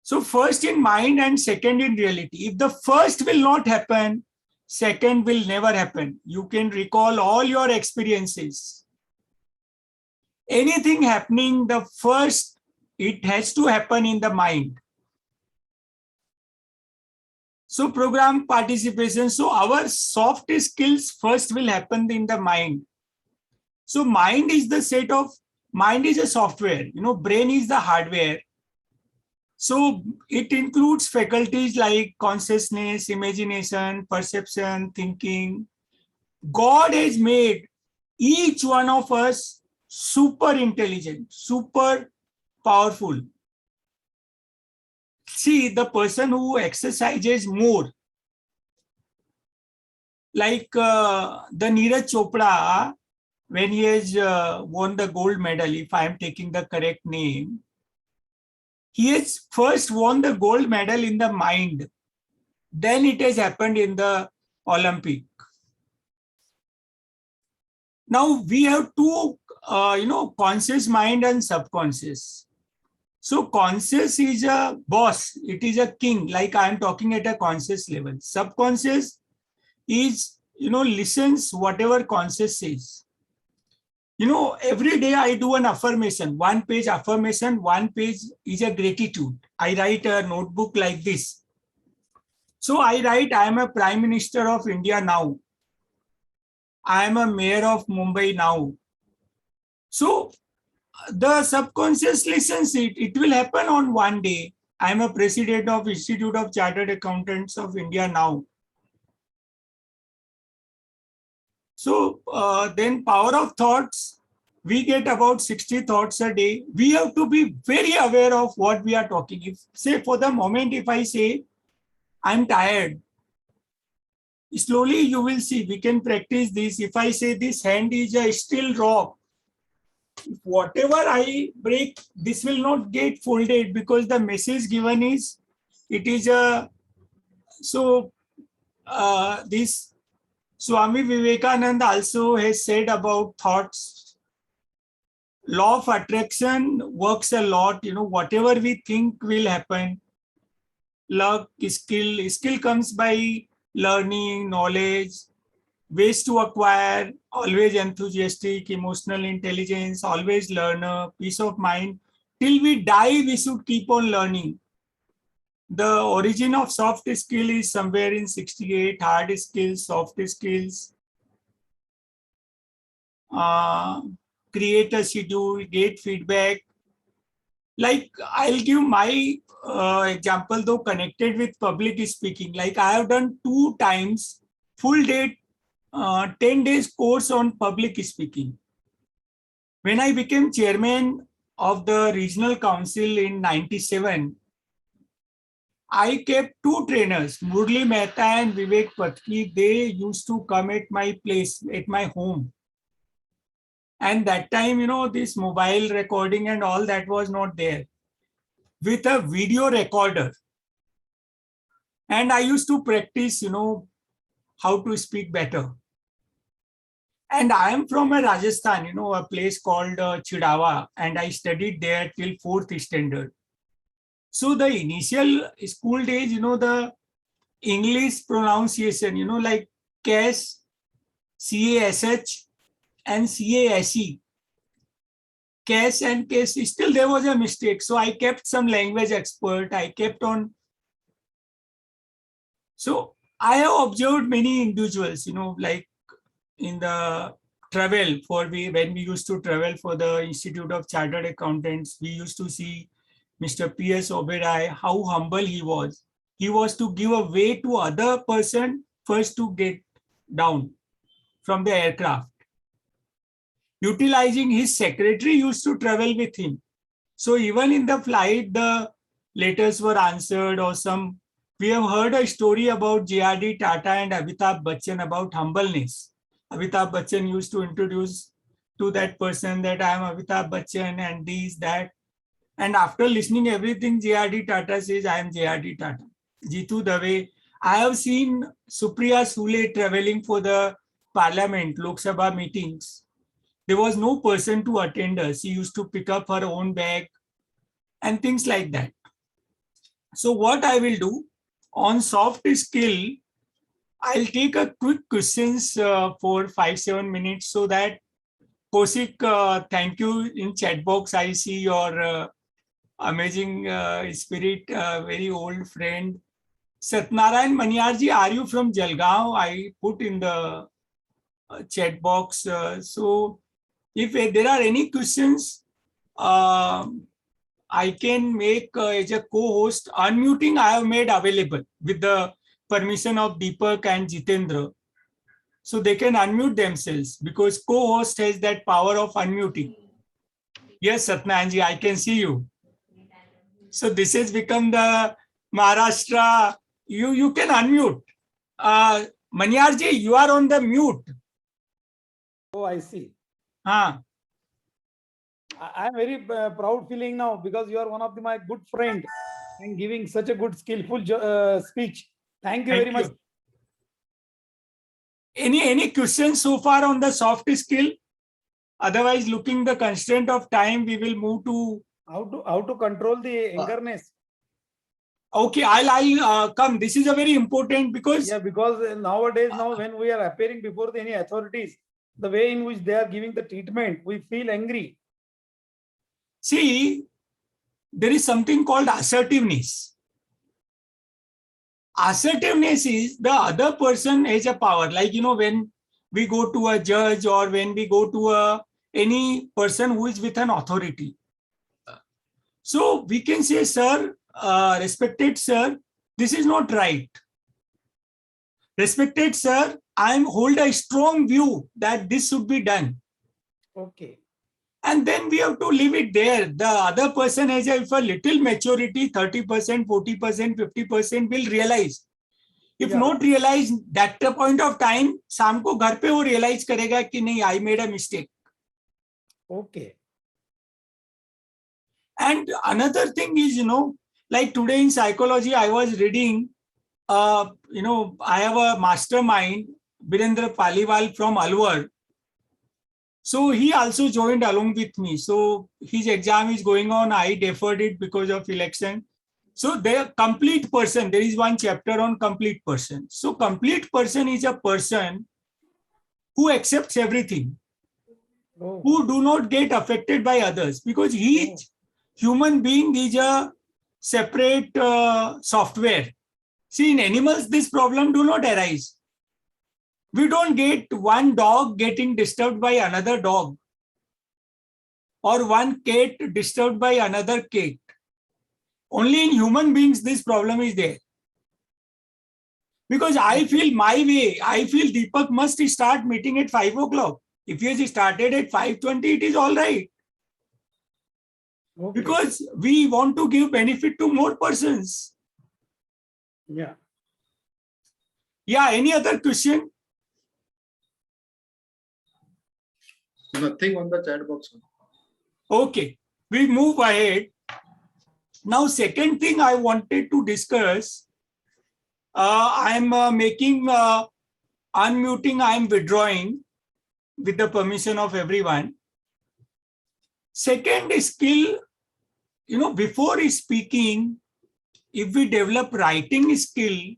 So first in mind and second in reality. If the first will not happen, second will never happen. You can recall all your experiences. Anything happening, the first, it has to happen in the mind. So program participation. So our soft skills first will happen in the mind. So mind is the set of, mind is a software, brain is the hardware. So it includes faculties like consciousness, imagination, perception, thinking. God has made each one of us super intelligent, super powerful. See, the person who exercises more, like the Neeraj Chopra, when he has won the gold medal, if I am taking the correct name, he has first won the gold medal in the mind. Then it has happened in the Olympic. Now we have two, conscious mind and subconscious. So conscious is a boss. It is a king, like I am talking at a conscious level. Subconscious is, listens whatever conscious says. every day I do an affirmation, 1 page affirmation, 1 page is a gratitude. I write a notebook like this. So I write, I am a Prime Minister of India now. I am a mayor of Mumbai now. So the subconscious listens it. It will happen on one day. I am a president of Institute of Chartered Accountants of India now. So then power of thoughts, we get about 60 thoughts a day. We have to be very aware of what we are talking. If say for the moment, if I say, I'm tired, slowly you will see, we can practice this. If I say this hand is a steel rock, whatever I break, this will not get folded because the message given is, it is a, so this Swami Vivekananda also has said about thoughts. Law of attraction works a lot, whatever we think will happen. Luck, skill comes by learning, knowledge, ways to acquire, always enthusiastic, emotional intelligence, always learner, peace of mind. Till we die, we should keep on learning. The origin of soft skill is somewhere in 68, hard skills, soft skills. Create a schedule, get feedback. Like I'll give my example though connected with public speaking. Like I have done 2 times full day 10 days course on public speaking. When I became chairman of the regional council in 97, I kept 2 trainers, Murli Mehta and Vivek Patki. They used to come at my place, at my home. And that time, this mobile recording and all that was not there. With a video recorder. And I used to practice, how to speak better. And I am from a Rajasthan, a place called Chidawa, and I studied there till 4th standard. So the initial school days, the English pronunciation, like CAS, CASH, and CASE. CAS and CAS, still there was a mistake. So I kept some language expert. I kept on. So I have observed many individuals, like in the travel when we used to travel for the Institute of Chartered Accountants, we used to see Mr. P.S. Oberoi, how humble he was. He was to give a way to other person first to get down from the aircraft. Utilizing his secretary used to travel with him. So even in the flight, the letters were answered or some. We have heard a story about J.R.D. Tata and Amitabh Bachchan about humbleness. Amitabh Bachchan used to introduce to that person that I am Amitabh Bachchan and this, that. And after listening everything, J.R.D. Tata says, I am J.R.D. Tata. Jitu Dave. I have seen Supriya Sule traveling for the parliament, Lok Sabha meetings. There was no person to attend her. She used to pick up her own bag and things like that. So what I will do on soft skill, I'll take a quick questions for 5-7 minutes so that Kosik, thank you in chat box. I see your amazing spirit, very old friend. Satnarayan Maniyarji, are you from Jalgaon? I put in the chat box. So if there are any questions, I can make as a co-host. Unmuting I have made available with the permission of Deepak and Jitendra. So they can unmute themselves because co-host has that power of unmuting. Yes, Satnarayanji, I can see you. So this has become the Maharashtra. You can unmute. Maniyarji, you are on the mute. Oh, I see. Ah. I am very proud feeling now because you are one of my good friend and giving such a good skillful speech. Thank you very much. Any questions so far on the soft skill? Otherwise, looking the constraint of time, we will move to how to control the angerness. Okay, I'll come. This is a very important because because nowadays when we are appearing before any authorities, the way in which they are giving the treatment, we feel angry. See, there is something called assertiveness. Assertiveness is the other person has a power. Like, when we go to a judge or when we go to any person who is with an authority. So we can say, sir, respected sir, this is not right. Respected sir, I hold a strong view that this should be done. Okay. And then we have to leave it there. The other person has a little maturity, 30%, 40%, 50% will realize. If Yeah. not realize, that the point of time, शाम को घर पे वो realize करेगा कि नहीं, I made a mistake. Okay. And another thing is, like today in psychology, I was reading, I have a mastermind, Birendra Paliwal from Alwar. So he also joined along with me. So his exam is going on. I deferred it because of election. So the complete person, there is one chapter on complete person. So complete person is a person who accepts everything, Oh. who do not get affected by others, because each human being is a separate software. See, in animals, this problem do not arise. We don't get one dog getting disturbed by another dog or one cat disturbed by another cat. Only in human beings, this problem is there. Because I feel my way, I feel Deepak must start meeting at 5 o'clock. If he has started at 5:20, it is all right. Okay. Because we want to give benefit to more persons. Yeah. Yeah, any other question? Nothing on the chat box. Okay, we move ahead. Now, second thing I wanted to discuss, I'm making unmuting, I'm withdrawing with the permission of everyone. Second skill, before speaking, if we develop writing skill,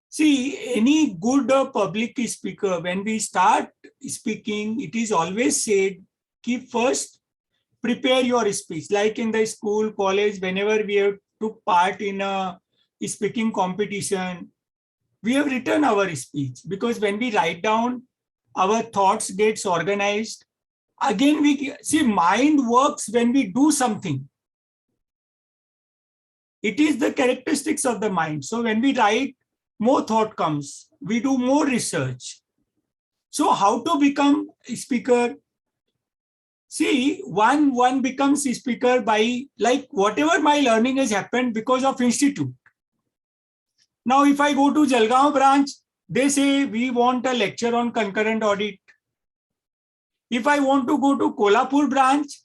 see, any good public speaker, when we start speaking, it is always said, keep first, prepare your speech. Like in the school, college, whenever we have took part in a speaking competition, we have written our speech, because when we write down, our thoughts gets organized. Again, we see mind works when we do something. It is the characteristics of the mind. So when we write, more thought comes. We do more research. So how to become a speaker? See, one becomes a speaker by, like, whatever my learning has happened because of institute. Now, if I go to Jalgaon branch, they say we want a lecture on concurrent audit. If I want to go to Kolhapur branch,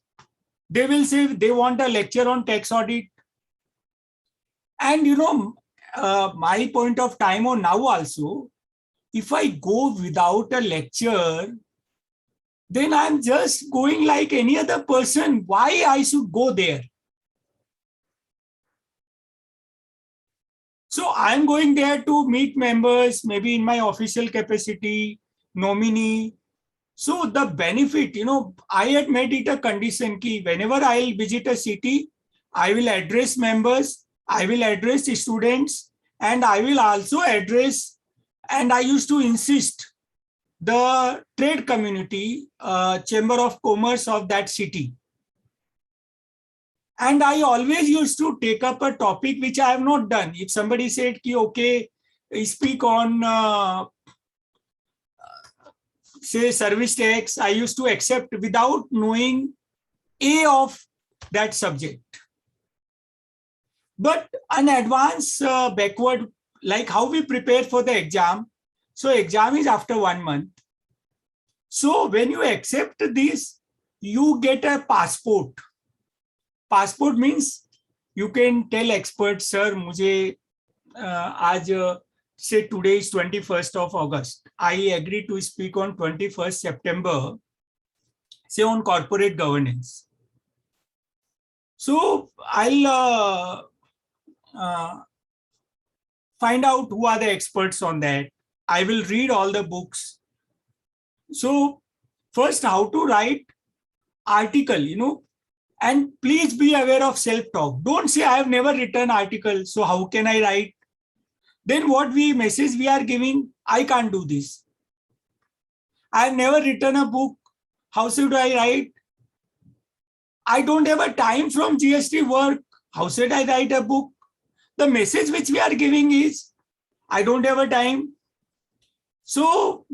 they will say they want a lecture on tax audit. And my point of time or now also, if I go without a lecture, then I'm just going like any other person. Why I should go there? So I'm going there to meet members, maybe in my official capacity, nominee. So the benefit, I had made it a condition कि whenever I'll visit a city, I will address members, I will address students, and I will also address, and I used to insist, the trade community, chamber of commerce of that city. And I always used to take up a topic which I have not done. If somebody said, okay, speak on, say, service tax, I used to accept without knowing A of that subject. But an advanced backward, like how we prepare for the exam. So exam is after 1 month. So when you accept this, you get a passport. Passport means you can tell experts, sir, mujhe aaj, say today is 21st of August. I agree to speak on 21st September, say on corporate governance. So I'll find out who are the experts on that. I will read all the books. So first, how to write article, you know, and please be aware of self-talk. Don't say I have never written article, so how can I write? Then what message we are giving, I can't do this. I have never written a book. How should I write? I don't have a time from GST work. How should I write a book? The message which we are giving is, I don't have a time. So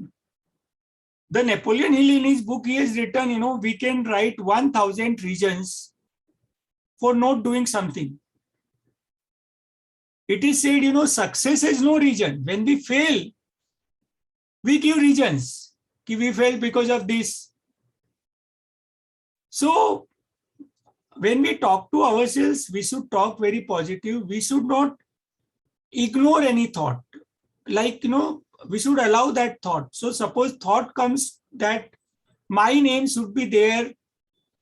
the Napoleon Hill in his book, he has written, you know, we can write 1,000 reasons for not doing something. It is said, you know, success has no reason. When we fail, we give reasons. We failed because of this. So when we talk to ourselves, we should talk very positive. We should not ignore any thought. Like, you know, we should allow that thought. So suppose thought comes that my name should be there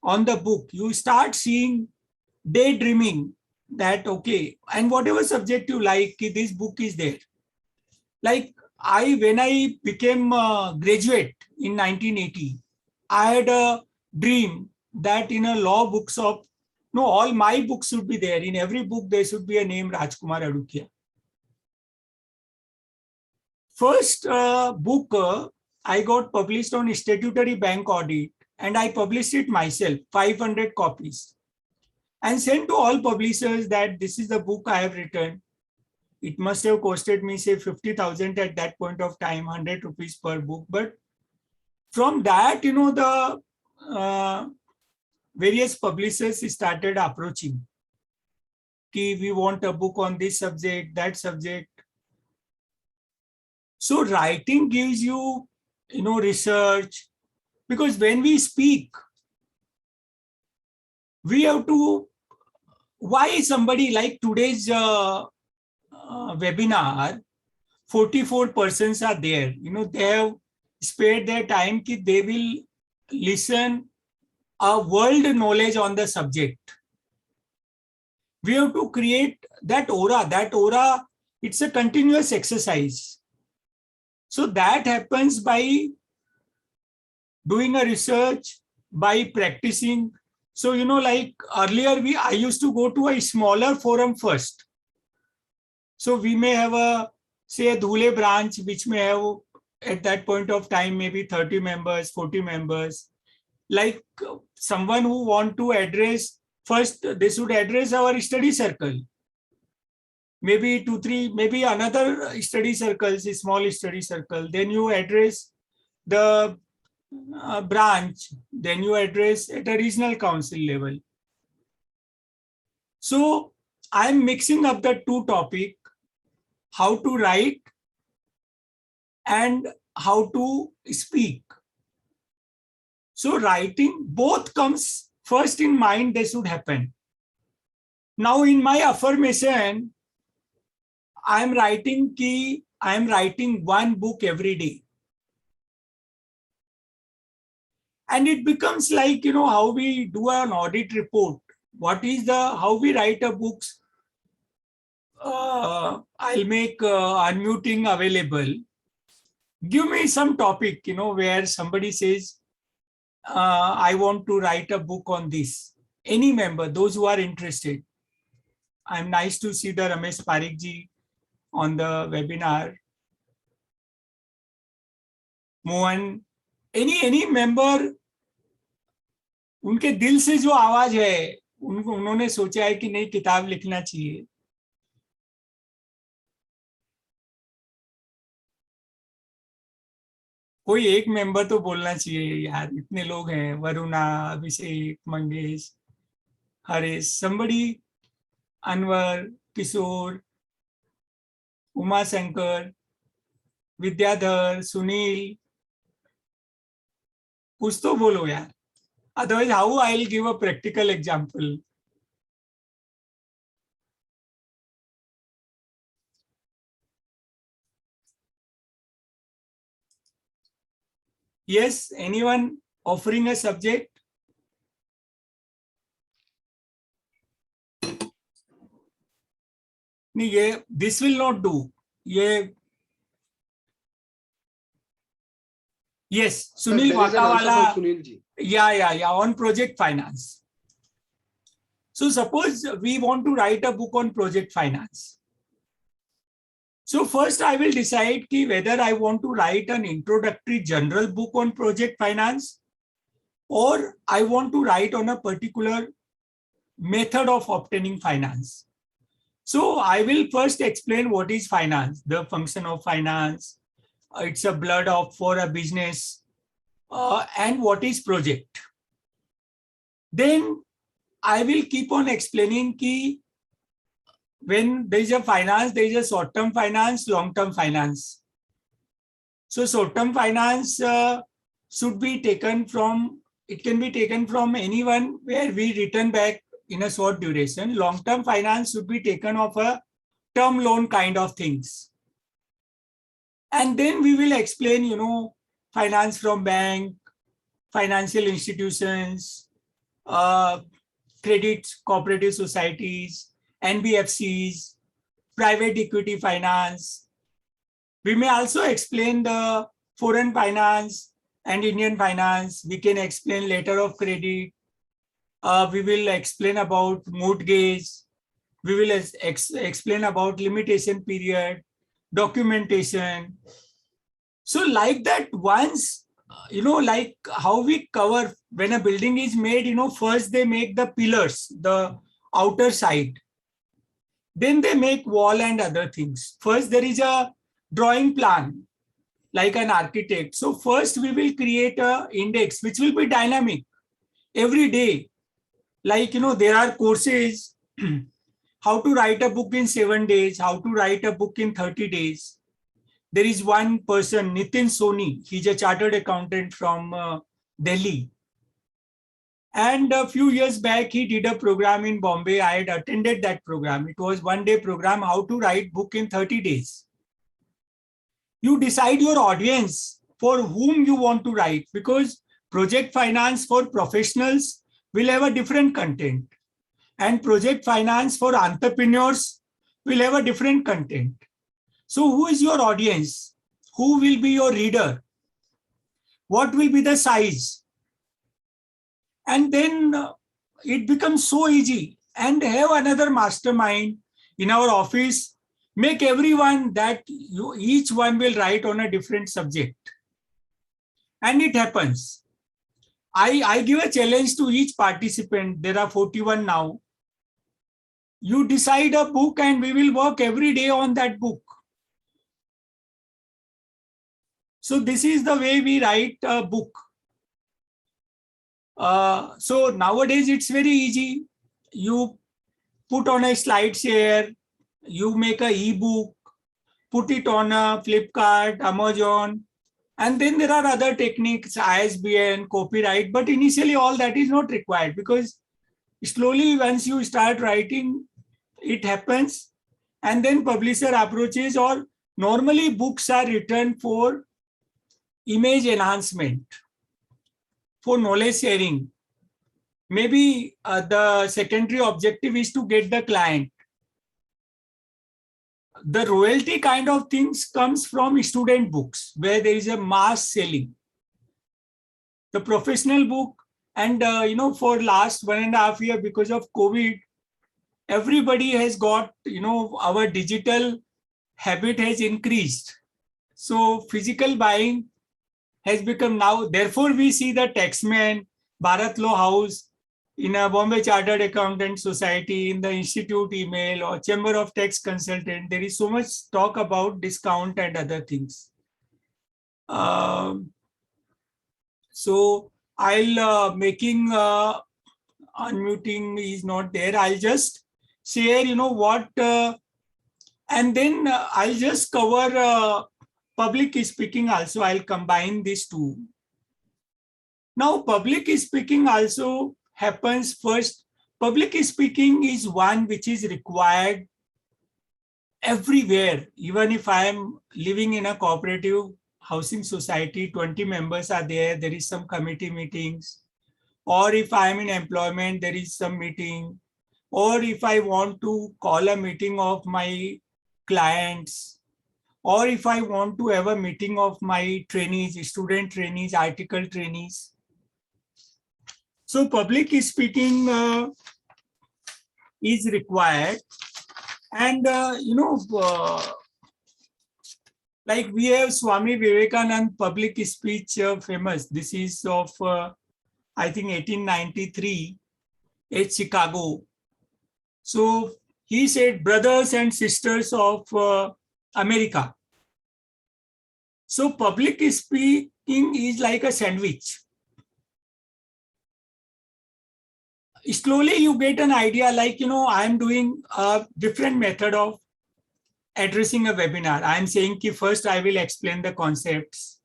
on the book. You start seeing, daydreaming that, okay, and whatever subject you like, this book is there. Like when I became a graduate in 1980, I had a dream that in a law bookshop, no, all my books should be there. In every book, there should be a name Rajkumar Adukia. First book I got published on statutory bank audit, and I published it myself, 500 copies, and sent to all publishers that this is the book I have written. It must have costed me, say, 50,000 at that point of time, 100 rupees per book. But from that, you know, the various publishers started approaching. We want a book on this subject, that subject. So writing gives you, you know, research, because when we speak, we have to, why somebody like today's webinar, 44 persons are there, you know, they have spared their time, they will listen a world knowledge on the subject. We have to create that aura, it's a continuous exercise. So that happens by doing a research, by practicing. So, you know, like earlier, I used to go to a smaller forum first. So we may have a, say, a Dhule branch, which may have at that point of time, maybe 30 members, 40 members. Like someone who want to address, first they should address our study circle. Maybe 2, 3, maybe another study circles, a small study circle. Then you address the branch, then you address at a regional council level. So I'm mixing up the two topics, how to write and how to speak. So writing, both comes first in mind, they should happen. Now in my affirmation, I'm writing one book every day. And it becomes like, you know, how we do an audit report. What is how we write a books? I'll make unmuting available. Give me some topic, you know, where somebody says, I want to write a book on this. Any member, those who are interested. I'm nice to see the Ramesh Parikh ji on the webinar. Mohan, any member, उनके दिल से जो आवाज है, उन्होंने सोचा है कि नहीं किताब लिखना चाहिए. कोई एक मेंबर तो बोलना चाहिए यार, इतने लोग हैं, वरुणा, अभिषेक, मंगेश, हरेश, somebody, अनवर, किशोर, उमा शंकर, विद्याधर, सुनील, कुछ तो बोलो यार. Otherwise, how I'll give a practical example? Yes, anyone offering a subject? नहीं, this will not do. Yes, Sir, Sunil there is an answer Vakawala. from Sunil ji. Yeah, on project finance. So suppose we want to write a book on project finance. So first I will decide whether I want to write an introductory general book on project finance, or I want to write on a particular method of obtaining finance. So I will first explain what is finance, the function of finance. It's a blood of for a business, and what is project. Then I will keep on explaining when there is a finance, there is a short-term finance, long-term finance. So short-term finance should be taken from, it can be taken from anyone where we return back in a short duration. Long-term finance should be taken of a term loan kind of things. And then we will explain, finance from bank, financial institutions, credit cooperative societies, NBFCs, private equity finance. We may also explain the foreign finance and Indian finance. We can explain letter of credit. We will explain about mortgage. We will explain about limitation period, documentation. So like that, once, like how we cover when a building is made, first they make the pillars, the outer side. Then they make wall and other things. First, there is a drawing plan, like an architect. So first we will create a index, which will be dynamic every day. Like, there are courses, how to write a book in 7 days, how to write a book in 30 days. There is one person, Nitin Soni. He's a chartered accountant from Delhi. And a few years back, he did a program in Bombay. I had attended that program. It was 1-day program, how to write book in 30 days. You decide your audience for whom you want to write, because project finance for professionals will have a different content. And project finance for entrepreneurs will have a different content. So who is your audience? Who will be your reader? What will be the size? And then it becomes so easy. And have another mastermind in our office. Make everyone that each one will write on a different subject. And it happens. I give a challenge to each participant. There are 41 now. You decide a book and we will work every day on that book. So this is the way we write a book. So nowadays it's very easy. You put on a slide share, you make a ebook, put it on a Flipkart, Amazon, and then there are other techniques, ISBN, copyright, but initially all that is not required, because slowly once you start writing, it happens, and then publisher approaches, or normally books are written for image enhancement, for knowledge sharing. Maybe the secondary objective is to get the client. The royalty kind of things comes from student books, where there is a mass selling. The professional book, and for last 1.5 years, because of COVID, everybody has got, our digital habit has increased. So physical buying has become now, therefore we see the taxman, Bharat Law House, in a Bombay Chartered Accountant Society, in the Institute email or Chamber of Tax Consultant, there is so much talk about discount and other things. So I'll making unmuting is not there. I'll just share, what, and then I'll just cover public speaking also. I'll combine these two. Now, public speaking also happens first. Public speaking is one which is required everywhere. Even if I am living in a cooperative housing society, 20 members are there, there is some committee meetings, or if I am in employment, there is some meeting, or if I want to call a meeting of my clients, or if I want to have a meeting of my trainees, student trainees, article trainees. So public speaking is required. And, like we have Swami Vivekanand public speech famous. This is of, I think, 1893 at Chicago. So he said, brothers and sisters of America. So public speaking is like a sandwich. Slowly you get an idea, like, I'm doing a different method of addressing a webinar. I'm saying ki first I will explain the concepts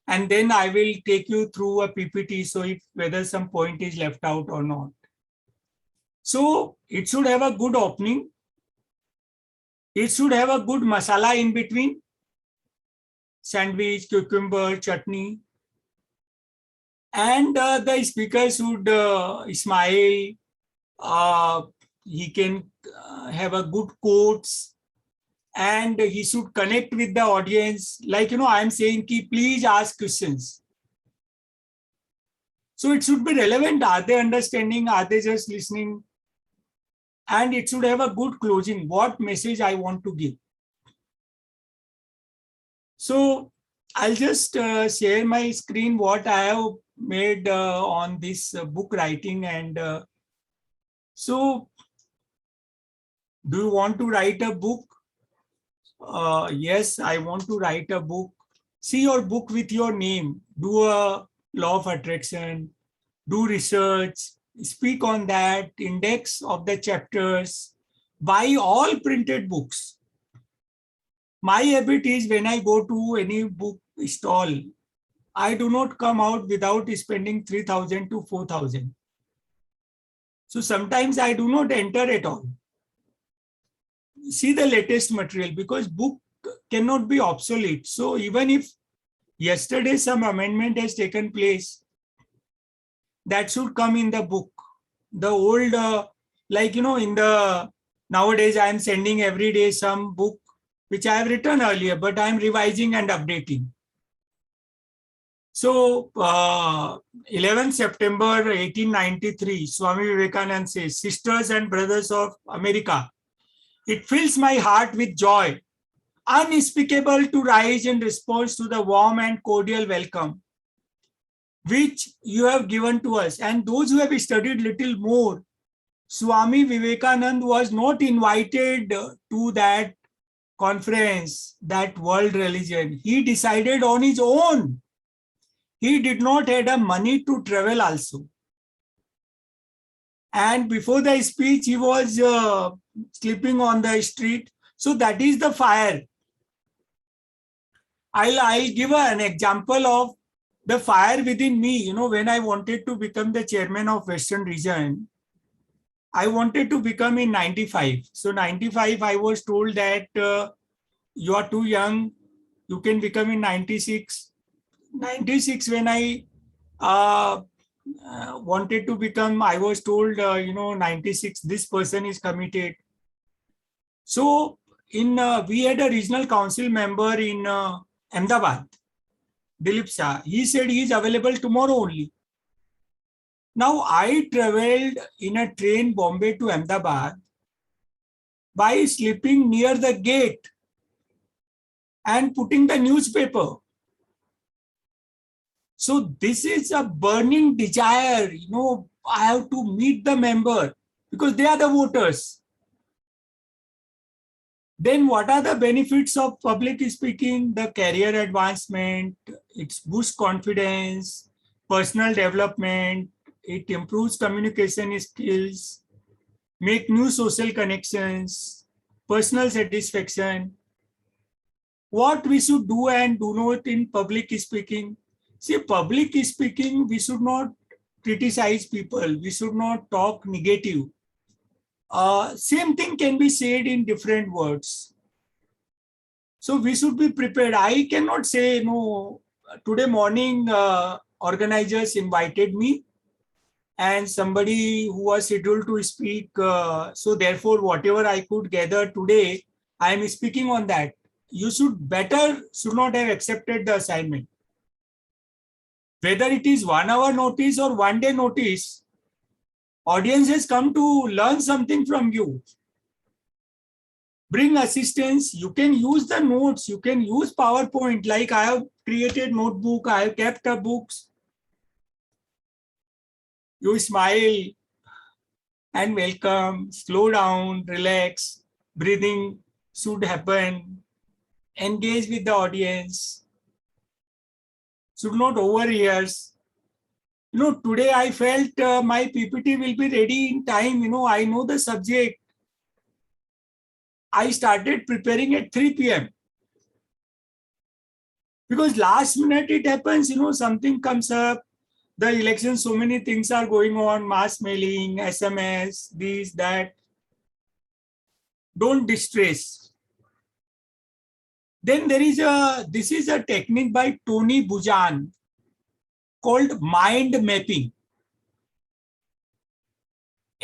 and then I will take you through a PPT. So if whether some point is left out or not. So it should have a good opening. It should have a good masala in between. Sandwich, cucumber, chutney. And the speaker should smile. He can have a good quotes. And he should connect with the audience. Like, I'm saying, ki, please ask questions. So it should be relevant. Are they understanding? Are they just listening? And it should have a good closing. What message I want to give. So I'll just share my screen, what I have made on this book writing. And so do you want to write a book? Yes, I want to write a book. See your book with your name. Do a law of attraction. Do research. Speak on that. Index of the chapters. Buy all printed books. My habit is when I go to any book stall, I do not come out without spending 3,000 to 4,000. So sometimes I do not enter at all. See the latest material, because book cannot be obsolete. So even if yesterday some amendment has taken place, that should come in the book. The old, like, in the nowadays I am sending every day some book which I have written earlier, but I am revising and updating. So 11th September 1893, Swami Vivekananda says, sisters and brothers of America, it fills my heart with joy, unspeakable to rise in response to the warm and cordial welcome which you have given to us. And those who have studied little more, Swami Vivekananda was not invited to that conference, that world religion. He decided on his own. He did not have the money to travel also. And before the speech, he was sleeping on the street. So that is the fire. I'll give an example of the fire within me. When I wanted to become the chairman of Western region, I wanted to become in 95. So 95, I was told that you are too young. You can become in 96. 96, when I wanted to become, I was told, 96, this person is committed. So we had a regional council member in Ahmedabad, Dilip Shah. He said he is available tomorrow only. Now I traveled in a train Bombay to Ahmedabad by sleeping near the gate and putting the newspaper. So this is a burning desire, I have to meet the member because they are the voters. Then what are the benefits of public speaking? The career advancement, it boosts confidence, personal development, it improves communication skills, make new social connections, personal satisfaction. What we should do and do not in public speaking? See, public speaking, we should not criticize people. We should not talk negative. Same thing can be said in different words. So we should be prepared. I cannot say, no, today morning organizers invited me and somebody who was scheduled to speak. So therefore, whatever I could gather today, I am speaking on that. you should not have accepted the assignment. Whether it is 1 hour notice or 1 day notice, audience has come to learn something from you. Bring assistance. You can use the notes. You can use PowerPoint. Like I have created notebook. I have kept the books. You smile and welcome. Slow down. Relax. Breathing should happen. Engage with the audience. Should not overrehearse. Today I felt my PPT will be ready in time. I know the subject. I started preparing at 3 p.m. Because last minute it happens, something comes up, the election, so many things are going on, mass mailing, SMS, this, that. Don't distress. Then this is a technique by Tony Buzan called mind mapping.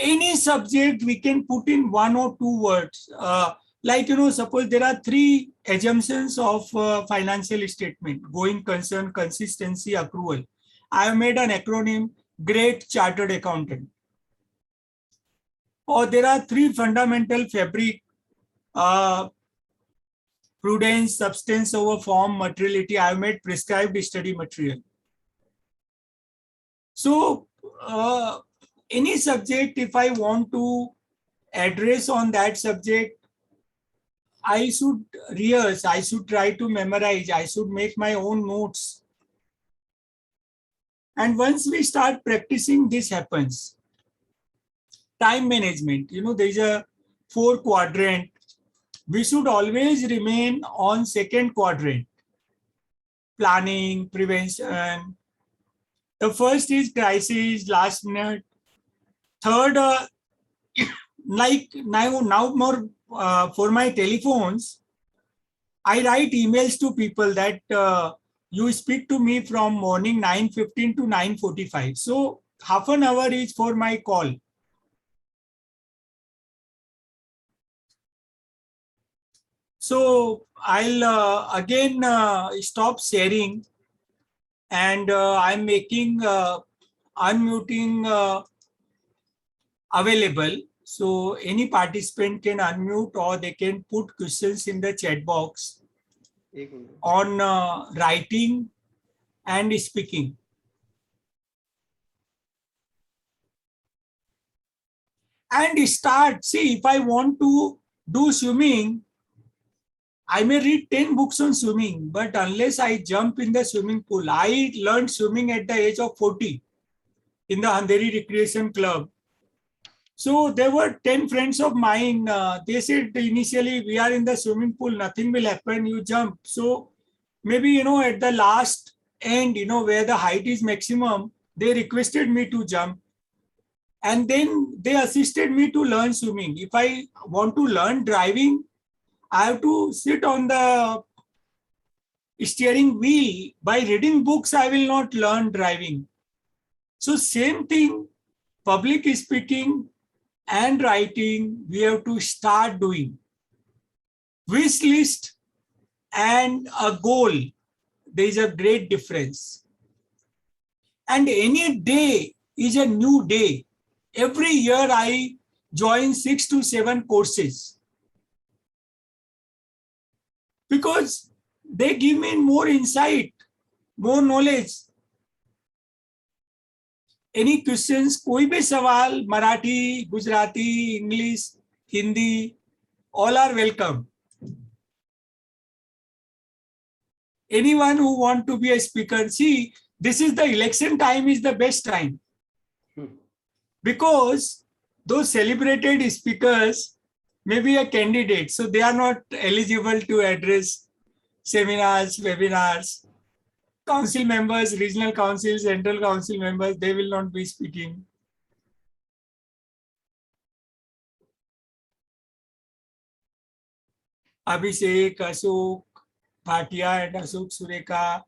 Any subject we can put in 1 or 2 words. Suppose there are 3 assumptions of financial statement: going concern, consistency, accrual. I have made an acronym, Great Chartered Accountant. Or there are 3 fundamental fabric: prudence, substance over form, materiality. I have made prescribed study material. So, any subject, if I want to address on that subject, I should rehearse, I should try to memorize, I should make my own notes. And once we start practicing, this happens. Time management, there is a 4 quadrant. We should always remain on 2nd quadrant. Planning, prevention. The first is crisis, last minute. Third, like now more for my telephones, I write emails to people that you speak to me from morning 9:15 to 9:45. So half an hour is for my call. So I'll again stop sharing, and I'm making unmuting available. So any participant can unmute, or they can put questions in the chat box on writing and speaking. And start. See, if I want to do swimming, I may read 10 books on swimming, but unless I jump in the swimming pool, I learned swimming at the age of 40 in the Andheri Recreation Club. So there were 10 friends of mine. They said initially, we are in the swimming pool, nothing will happen, you jump. So maybe, at the last end, where the height is maximum, they requested me to jump. And then they assisted me to learn swimming. If I want to learn driving, I have to sit on the steering wheel. By reading books, I will not learn driving. So same thing, public speaking and writing, we have to start doing. Wish list and a goal, there is a great difference. And any day is a new day. Every year I join 6 to 7 courses, because they give me more insight, more knowledge. Any questions, कोई भी सवाल, Marathi, Gujarati, English, Hindi, all are welcome. Anyone who want to be a speaker, see, this is the election time is the best time. Because those celebrated speakers may be a candidate, so they are not eligible to address seminars, webinars. Council members, regional council, central council members, they will not be speaking. Abhishek, Ashok Bhatia and Ashok Sureka,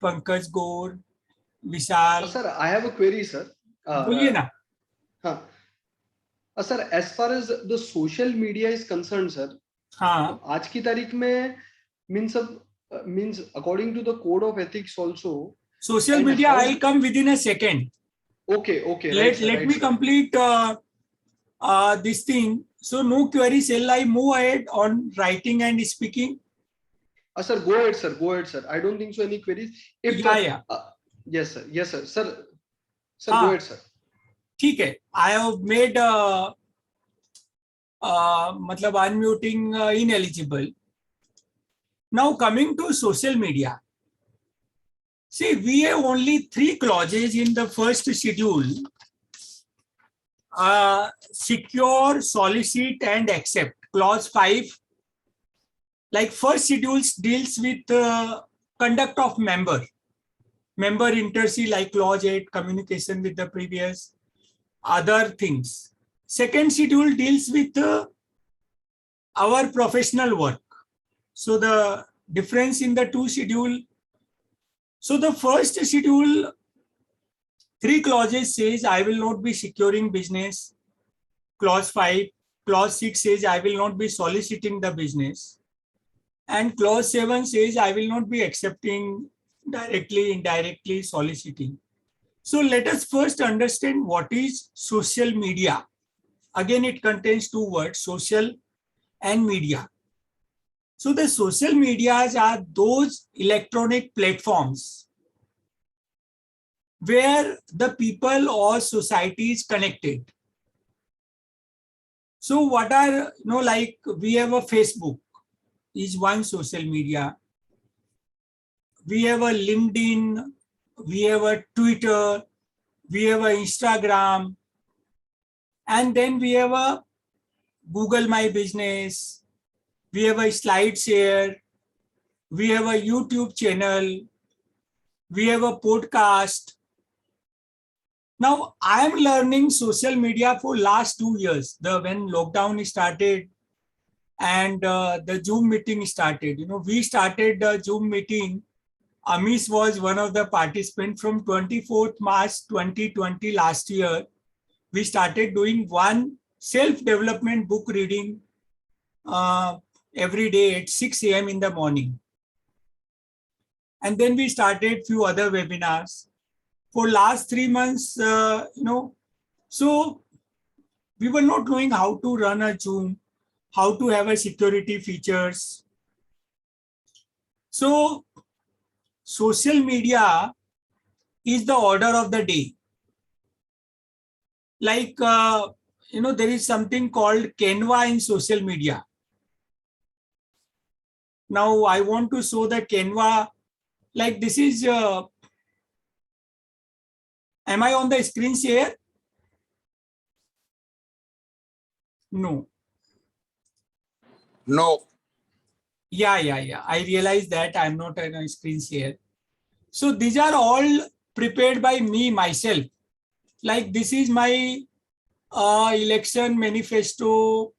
Pankaj Gaur, Vishal. Sir, I have a query, sir. बोलिए ना. Sir, as far as the social media is concerned, sir, हाँ, आज की तारीख में means according to the code of ethics also. social And media, how- I'll come within a second. Okay, right, sir, Let right, me sir. complete this thing. So no query, shall I move ahead on writing and speaking? Sir, go ahead, sir. Go ahead, sir. I don't think so. Any queries? If Yeah. yes, sir. Yes, sir. Sir, हाँ, go ahead, sir. ठीक है. I have made मतलब unmuting ineligible. Now coming to social media. See, we have only 3 clauses in the first schedule. Secure, solicit, and accept. Clause 5. Like first schedule deals with conduct of member inter-se, like clause 8, communication with the previous, other things. Second schedule deals with our professional work. So the difference in the two schedule. So the first schedule, 3 clauses says I will not be securing business. Clause 5. Clause 6 says I will not be soliciting the business. And clause 7 says I will not be accepting directly, indirectly, soliciting. So let us first understand what is social media. Again, it contains 2 words, social and media. So the social medias are those electronic platforms where the people or society is connected. So what are, like we have a Facebook, is one social media. We have a LinkedIn, we have a Twitter, we have a Instagram, and then we have a Google My Business, we have a SlideShare, we have a YouTube channel, we have a podcast. Now I am learning social media for last 2 years. When lockdown started and the Zoom meeting started, we started the Zoom meeting. Amish was one of the participants from 24th March 2020 last year. We started doing one self-development book reading every day at 6 a.m. in the morning. And then we started few other webinars. For last 3 months, so we were not knowing how to run a Zoom, how to have a security features. So social media is the order of the day. Like, there is something called Canva in social media. Now I want to show the Canva, like this is, am I on the screen share? No. No. Yeah. I realize that I'm not on a screen share. So these are all prepared by me myself. Like this is my election manifesto.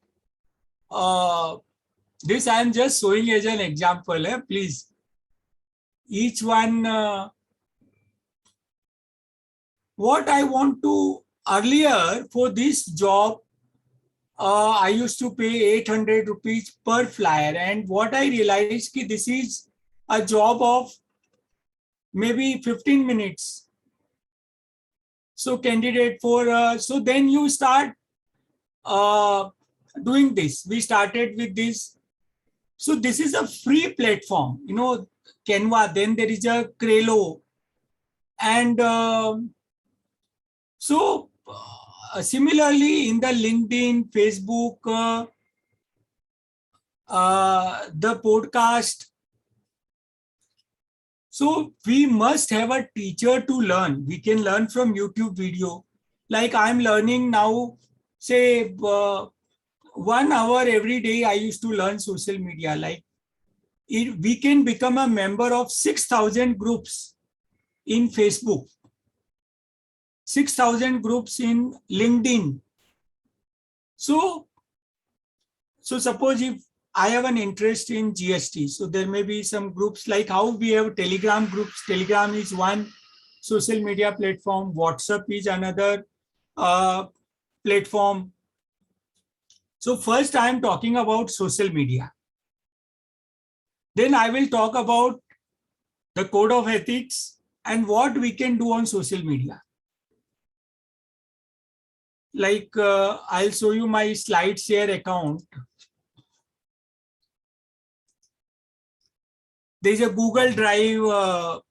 This I am just showing as an example. Please, each one. What I want to earlier for this job, I used to pay 800 rupees per flyer. And what I realized is this is a job of maybe 15 minutes. So candidate for, so then you start doing this. We started with this. So this is a free platform, Canva. Then there is a Trello. And so similarly in the LinkedIn, Facebook, the podcast. So we must have a teacher to learn. We can learn from YouTube video. Like I'm learning now, say 1 hour every day I used to learn social media. Like we can become a member of 6,000 groups in Facebook, 6,000 groups in LinkedIn. So suppose if I have an interest in GST, so there may be some groups like how we have Telegram groups. Telegram is one social media platform. WhatsApp is another platform. So first I am talking about social media. Then I will talk about the code of ethics and what we can do on social media. Like I'll show you my SlideShare account. There's a Google Drive.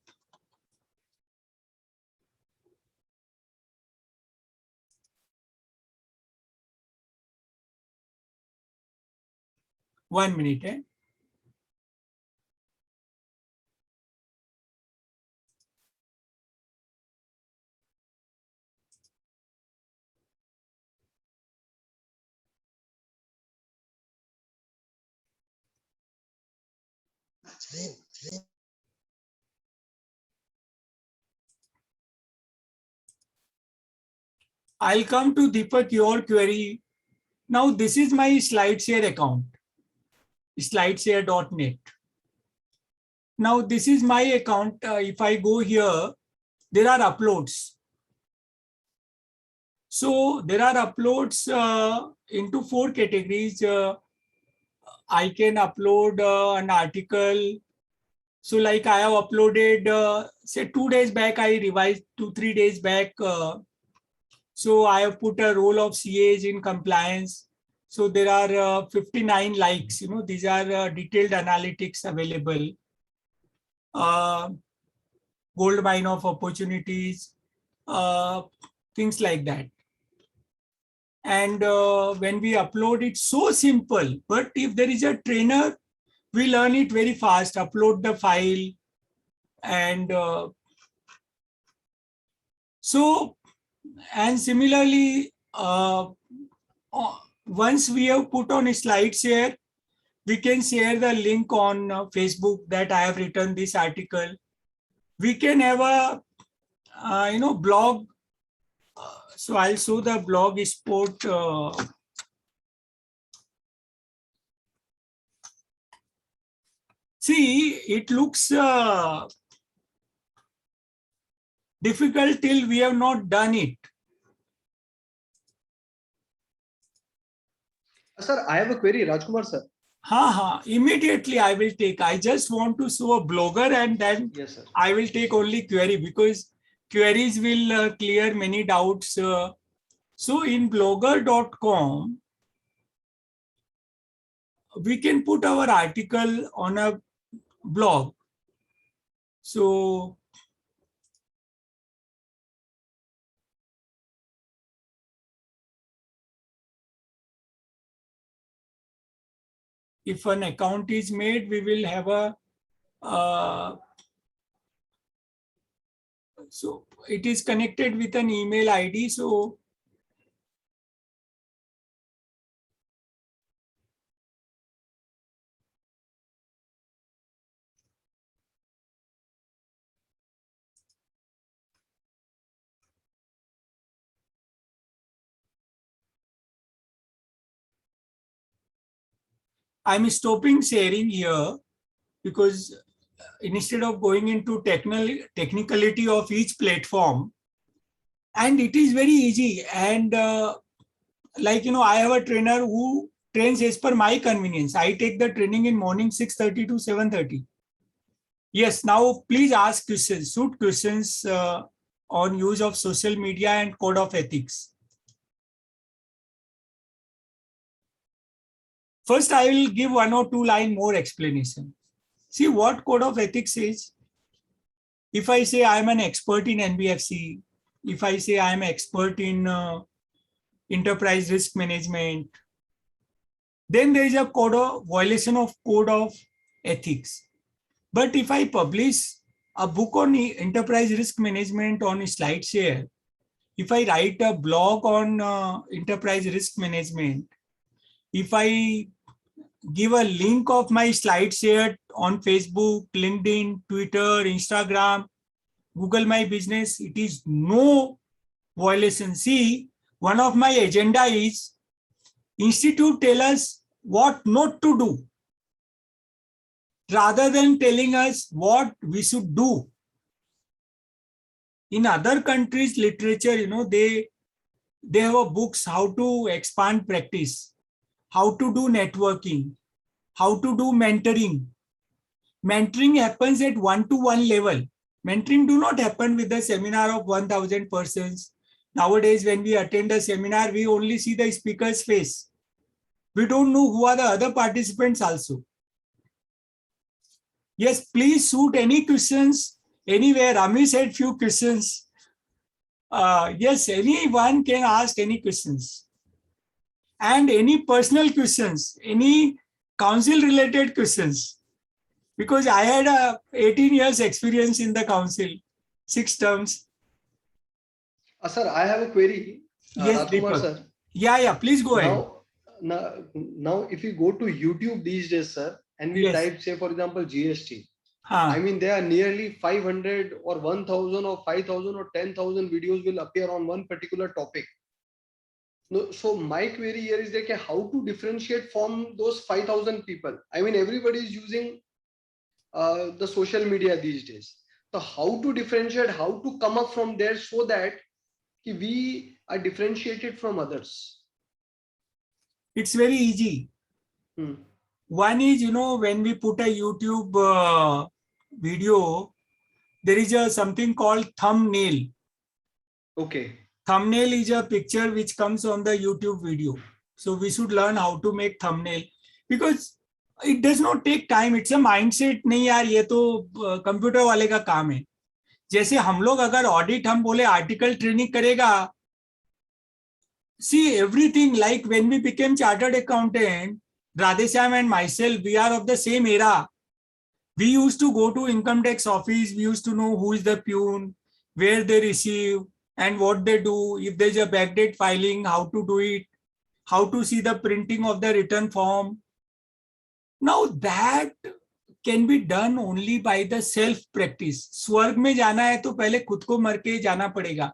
One minute. I'll come to Deepak, your query. Now, this is my SlideShare account, slideshare.net. Now, this is my account. If I go here, there are uploads. So there are uploads into 4 categories. I can upload an article. So like I have uploaded, say 2 days back, I revised 2-3 days back. So I have put a role of CAs in compliance. So there are 59 likes, these are detailed analytics available. Gold mine of opportunities, things like that. And when we upload it, so simple, but if there is a trainer, we learn it very fast. Upload the file. And and similarly, once we have put on a SlideShare, we can share the link on Facebook that I have written this article. We can have a blog. So I'll show the blog sport. See, it looks difficult till we have not done it. Sir, I have a query, Rajkumar sir. Immediately I will take. I just want to show a blogger and then Yes, sir. I will take only query because queries will clear many doubts. So in blogger.com, we can put our article on a blog. So if an account is made, we will have a so it is connected with an email ID. So I'm stopping sharing here because instead of going into technicality of each platform, and it is very easy. And I have a trainer who trains as per my convenience. I take the training in morning 6:30 to 7:30. Yes, now please ask questions, shoot questions on use of social media and code of ethics. First, I will give 1 or 2 line more explanation. See what code of ethics is. If I say I am an expert in NBFC, if I say I am an expert in enterprise risk management, then there is a violation of code of ethics. But if I publish a book on enterprise risk management on SlideShare, if I write a blog on enterprise risk management, if I give a link of my SlideShare on Facebook, LinkedIn, Twitter, Instagram, Google My Business, it is no violation. See, one of my agenda is Institute tell us what not to do rather than telling us what we should do. In other countries' literature, they have books how to expand practice, how to do networking, how to do mentoring. Mentoring happens at one-to-one level. Mentoring do not happen with a seminar of 1,000 persons. Nowadays, when we attend a seminar, we only see the speaker's face. We don't know who are the other participants also. Yes, please shoot any questions anywhere. Ami said few questions. Yes, anyone can ask any questions. And any personal questions, any council related questions. Because I had 18 years experience in the council, 6 terms. Sir, I have a query. Yes, Rajkumar Deepak. sir. Yeah, please go ahead. Now, if you go to YouTube these days, sir, and we Yes. type, say, for example, GST, I mean, there are nearly 500 or 1,000 or 5,000 or 10,000 videos will appear on one particular topic. No, so my query here is like how to differentiate from those 5,000 people. I mean, everybody is using the social media these days. So how to differentiate, how to come up from there so that we are differentiated from others. It's very easy. Hmm. One is, when we put a YouTube video, there is something called thumbnail. Okay. Thumbnail is a picture which comes on the YouTube video. So we should learn how to make thumbnail because it does not take time. It's a mindset. नहीं यार ये तो computer वाले का काम है. जैसे हम लोग अगर ऑडिट हम बोले आर्टिकल ट्रेनिंग करेगा. See everything like when we became chartered accountant, Radheshyam and myself, we are of the same era. We used to go to income tax office. We used to know who is the peon, where they receive and what they do. If there's a backdate filing, how to do it, how to see the printing of the return form. Now that can be done only by the self practice. स्वर्ग में जाना है तो पहले खुद को मर के जाना पड़ेगा.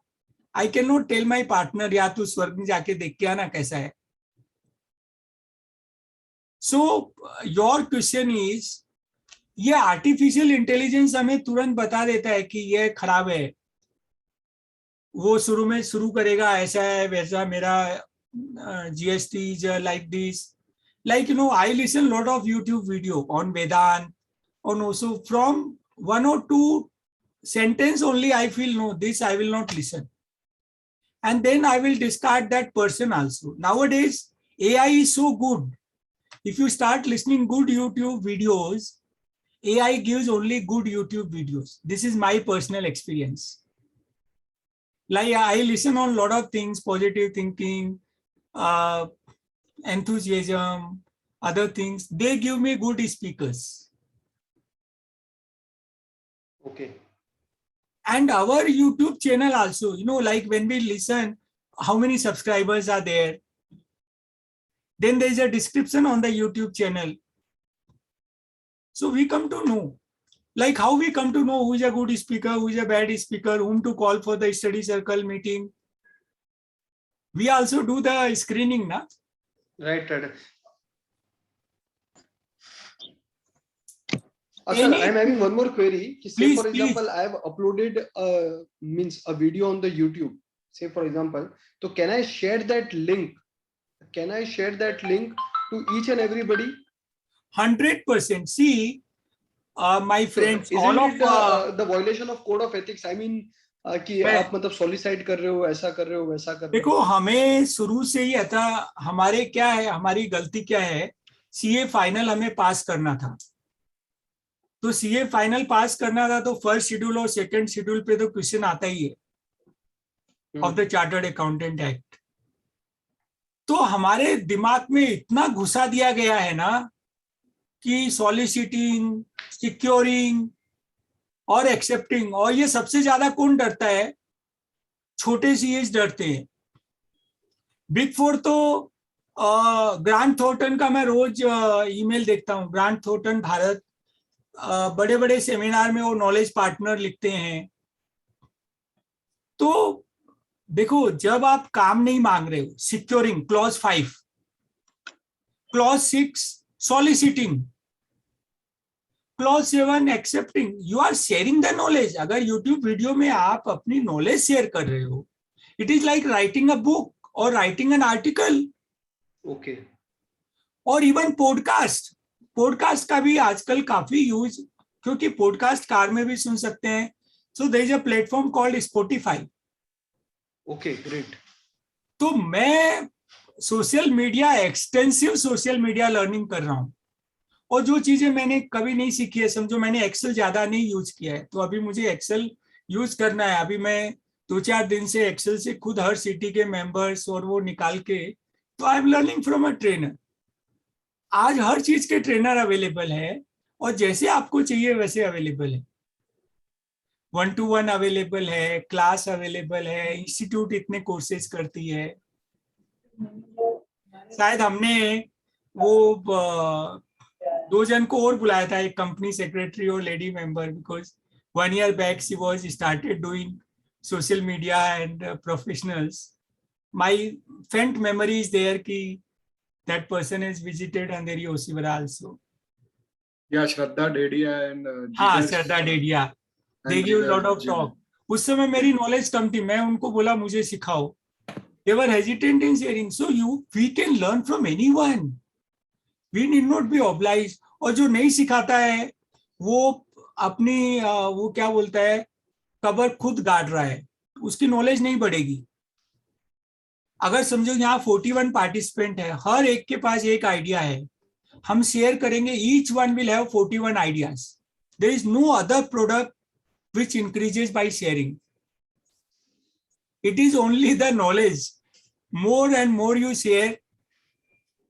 I cannot tell my partner या तू स्वर्ग में जाके देख के आना कैसा है. So your question is, ये आर्टिफिशियल इंटेलिजेंस हमें तुरंत बता देता है कि ये खराब है. वो शुरू में शुरू करेगा ऐसा है वैसा मेरा GST is like this. Like, I listen a lot of YouTube video on Vedant, and also from 1 or 2 sentence only I feel, no, this I will not listen. And then I will discard that person also. Nowadays, AI is so good. If you start listening good YouTube videos, AI gives only good YouTube videos. This is my personal experience. Like I listen on a lot of things, positive thinking, enthusiasm, other things. They give me good speakers. Okay. And our YouTube channel also, like when we listen, how many subscribers are there? Then there is a description on the YouTube channel. So we come to know, like how we come to know who is a good speaker, who is a bad speaker, whom to call for the study circle meeting. We also do the screening, na? Right. Sir, I'm having one more query. Say, Please, for example, I have uploaded a video on the YouTube. Say, for example, so can I share that link? Can I share that link to each and everybody? 100%. See, my friends, Isn't all it of the violation of code of ethics? I mean, कि आप मतलब solicit कर रहे हो, ऐसा कर रहे हो, वैसा कर रहे हो. देखो हमें शुरू से ही था, हमारे क्या है, हमारी गलती क्या है, CA फाइनल हमें पास करना था. तो CA फाइनल पास करना था तो फर्स्ट शेड्यूल और सेकंड शेड्यूल पे तो क्वेश्चन आता ही है of the chartered accountant act. तो हमारे दिमाग में इतना घुसा दिया गया है ना कि सॉलिसिटिंग, सिक्योरिंग और एक्सेप्टिंग, और ये सबसे ज्यादा कौन डरता है? छोटे CAs डरते हैं. बिग 4 तो ग्रांट थॉर्टन का मैं रोज ईमेल देखता हूँ. ग्रांट थॉर्टन भारत, बड़े बड़े सेमिनार में वो नॉलेज पार्टनर लिखते हैं. तो देखो, जब आप काम नहीं मांग रहे हो, securing, clause 5, clause 6 soliciting, clause 7 accepting, you are sharing the knowledge. अगर यूट्यूब वीडियो में आप अपनी नॉलेज शेयर कर रहे हो, it is like writing a book और राइटिंग एन आर्टिकल. Okay. और इवन पॉडकास्ट, पॉडकास्ट का भी आजकल काफी यूज, क्योंकि पॉडकास्ट कार में भी सुन सकते हैं. So there is a platform called Spotify. Okay, great. तो मैं social media, extensive social media learning कर रहा हूँ. और जो चीजें मैंने कभी नहीं सीखी है, समझो मैंने एक्सेल ज्यादा नहीं यूज किया है, तो अभी मुझे एक्सेल यूज करना है. अभी मैं 2-4 दिन से एक्सेल से खुद हर सिटी के मेंबर्स और वो निकाल के, तो I am learning from a trainer. आज हर चीज के ट्रेनर अवेलेबल है, और जैसे आपको चाहिए वैसे अवेलेबल है. 1-to-1 अवेलेबल है, क्लास अवेलेबल है, इंस्टीट्यूट इतने कोर्सेज करती है. शायद हमने वो 2 जन को और बुलाया था, एक कंपनी सेक्रेटरी और lady member, because 1 year back she was started doing social media and professionals. My faint memory is there ki that person has visited Andheri Osivara also. Yeah, Shraddha Dedia and हाँ, Jigar- Shraddha Dedia, and they give Jigar- lot of Jigar. talk. उस समय मेरी knowledge कम थी, मैं उनको बोला मुझे सिखाओ. They were hesitant in sharing. So we can learn from anyone. We need not be obliged. और जो नहीं सिखाता है वो अपनी वो क्या बोलता है, कबर खुद गाड़ रहा है, उसकी नॉलेज नहीं बढ़ेगी. अगर समझो यहाँ 41 पार्टिसिपेंट है, हर एक के पास एक आइडिया है, हम शेयर करेंगे, each one will have 41 ideas. There is no other product which increases by sharing. It is only the knowledge. More and more you share,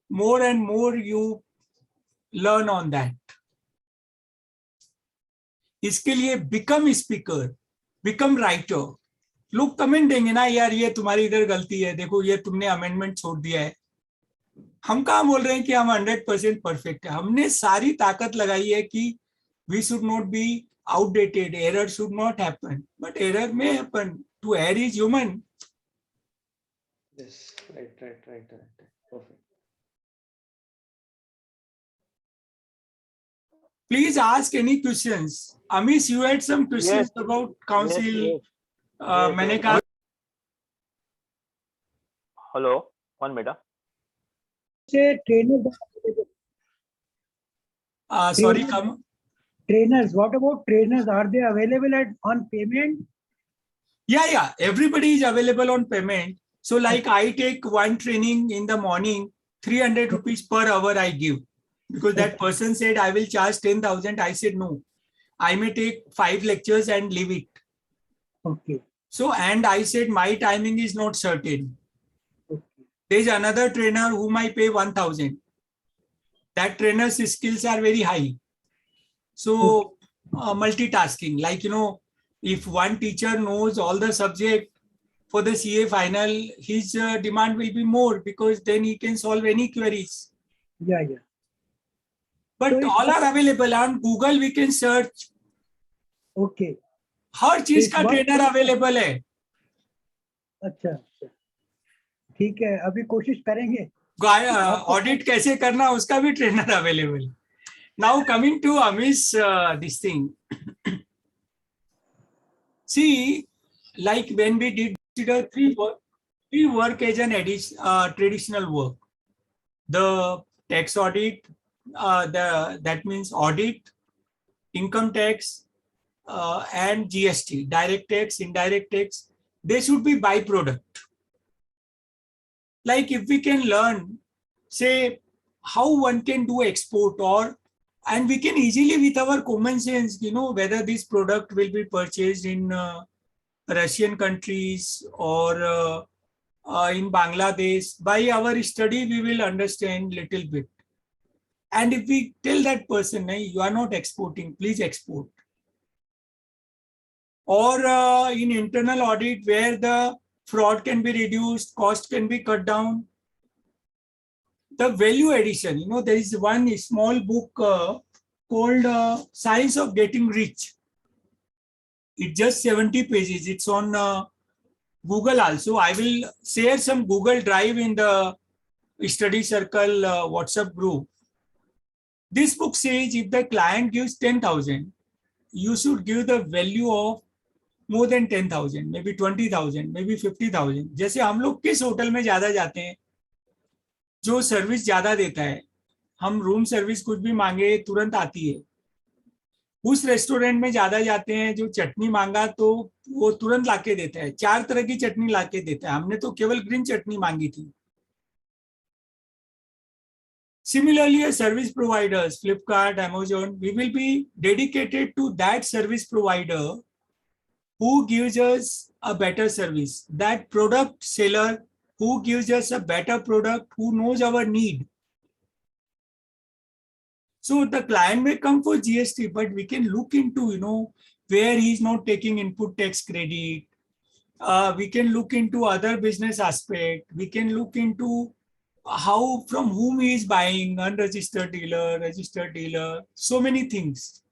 more and more you learn on that. इसके लिए become speaker, become writer. लोग comment देंगे ना, यार ये तुम्हारी इधर गलती है, देखो ये तुमने अमेंडमेंट छोड़ दिया है. हम कहाँ बोल रहे हैं कि हम 100% परफेक्ट है. हमने सारी ताकत लगाई है कि we should not be outdated, error should not happen, but error may happen. To err is human. Yes, right. Perfect. Please ask any questions. Amish, you had some questions about council. मैंने कहा Hello, one minute. Say trainers, sorry, come. trainers. What about trainers? Are they available on payment? Yeah, everybody is available on payment. So like I take one training in the morning, 300 rupees per hour I give, because that person said I will charge 10,000. I said no, I may take 5 lectures and leave it. Okay. So, and I said my timing is not certain. Okay. There is another trainer whom I pay 1,000. That trainer's skills are very high. So multitasking, like, if one teacher knows all the subject for the CA final, his demand will be more, because then he can solve any queries. Yeah. But So all are available on Google. We can search. Okay. हर चीज का इस वक्त- trainer available है. अच्छा. ठीक है, अभी कोशिश करेंगे. ऑडिट कैसे करना उसका भी trainer available. Now coming to Amish, this thing. See, like when we did consider three work as an traditional work. The tax audit, that means audit, income tax, and GST, direct tax, indirect tax, they should be byproduct. Like if we can learn, say, how one can do export, and we can easily with our common sense, whether this product will be purchased in Russian countries or in Bangladesh. By our study, we will understand little bit. And if we tell that person, you are not exporting, please export. Or in internal audit, where the fraud can be reduced, cost can be cut down. The value addition, there is one small book called Science of Getting Rich. It's just 70 pages. It's on Google also. I will share some Google Drive in the study circle WhatsApp group. This book says if the client gives 10,000, you should give the value of more than 10,000, maybe 20,000, maybe 50,000. जैसे हम लोग किस hotel में ज्यादा जाते हैं, जो service ज्यादा देता है, हम रूम सर्विस कुछ भी मांगे तुरंत आती है। उस रेस्टोरेंट में ज्यादा जाते हैं, जो चटनी मांगा तो वो तुरंत लाके देता है, 4 तरह की चटनी लाके देता है, हमने तो केवल ग्रीन चटनी मांगी थी। Similarly, service providers, Flipkart, Amazon, we will be dedicated to that service provider who gives us a better service, that product seller who gives us a better product, who knows our need. So the client may come for GST, but we can look into, where he's not taking input tax credit. We can look into other business aspect. We can look into how, from whom he is buying, unregistered dealer, registered dealer, so many things.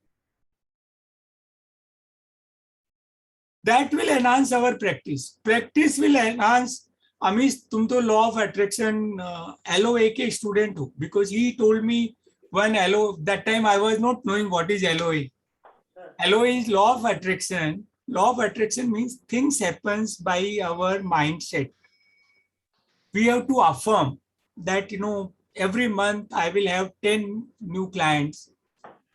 That will enhance our practice. Practice will enhance. Amish, तुम तो law of attraction LOA के student हो, because he told me one LO. That time I was not knowing what is LOA. LOA is law of attraction. Law of attraction means things happens by our mindset. We have to affirm that, every month I will have 10 new clients.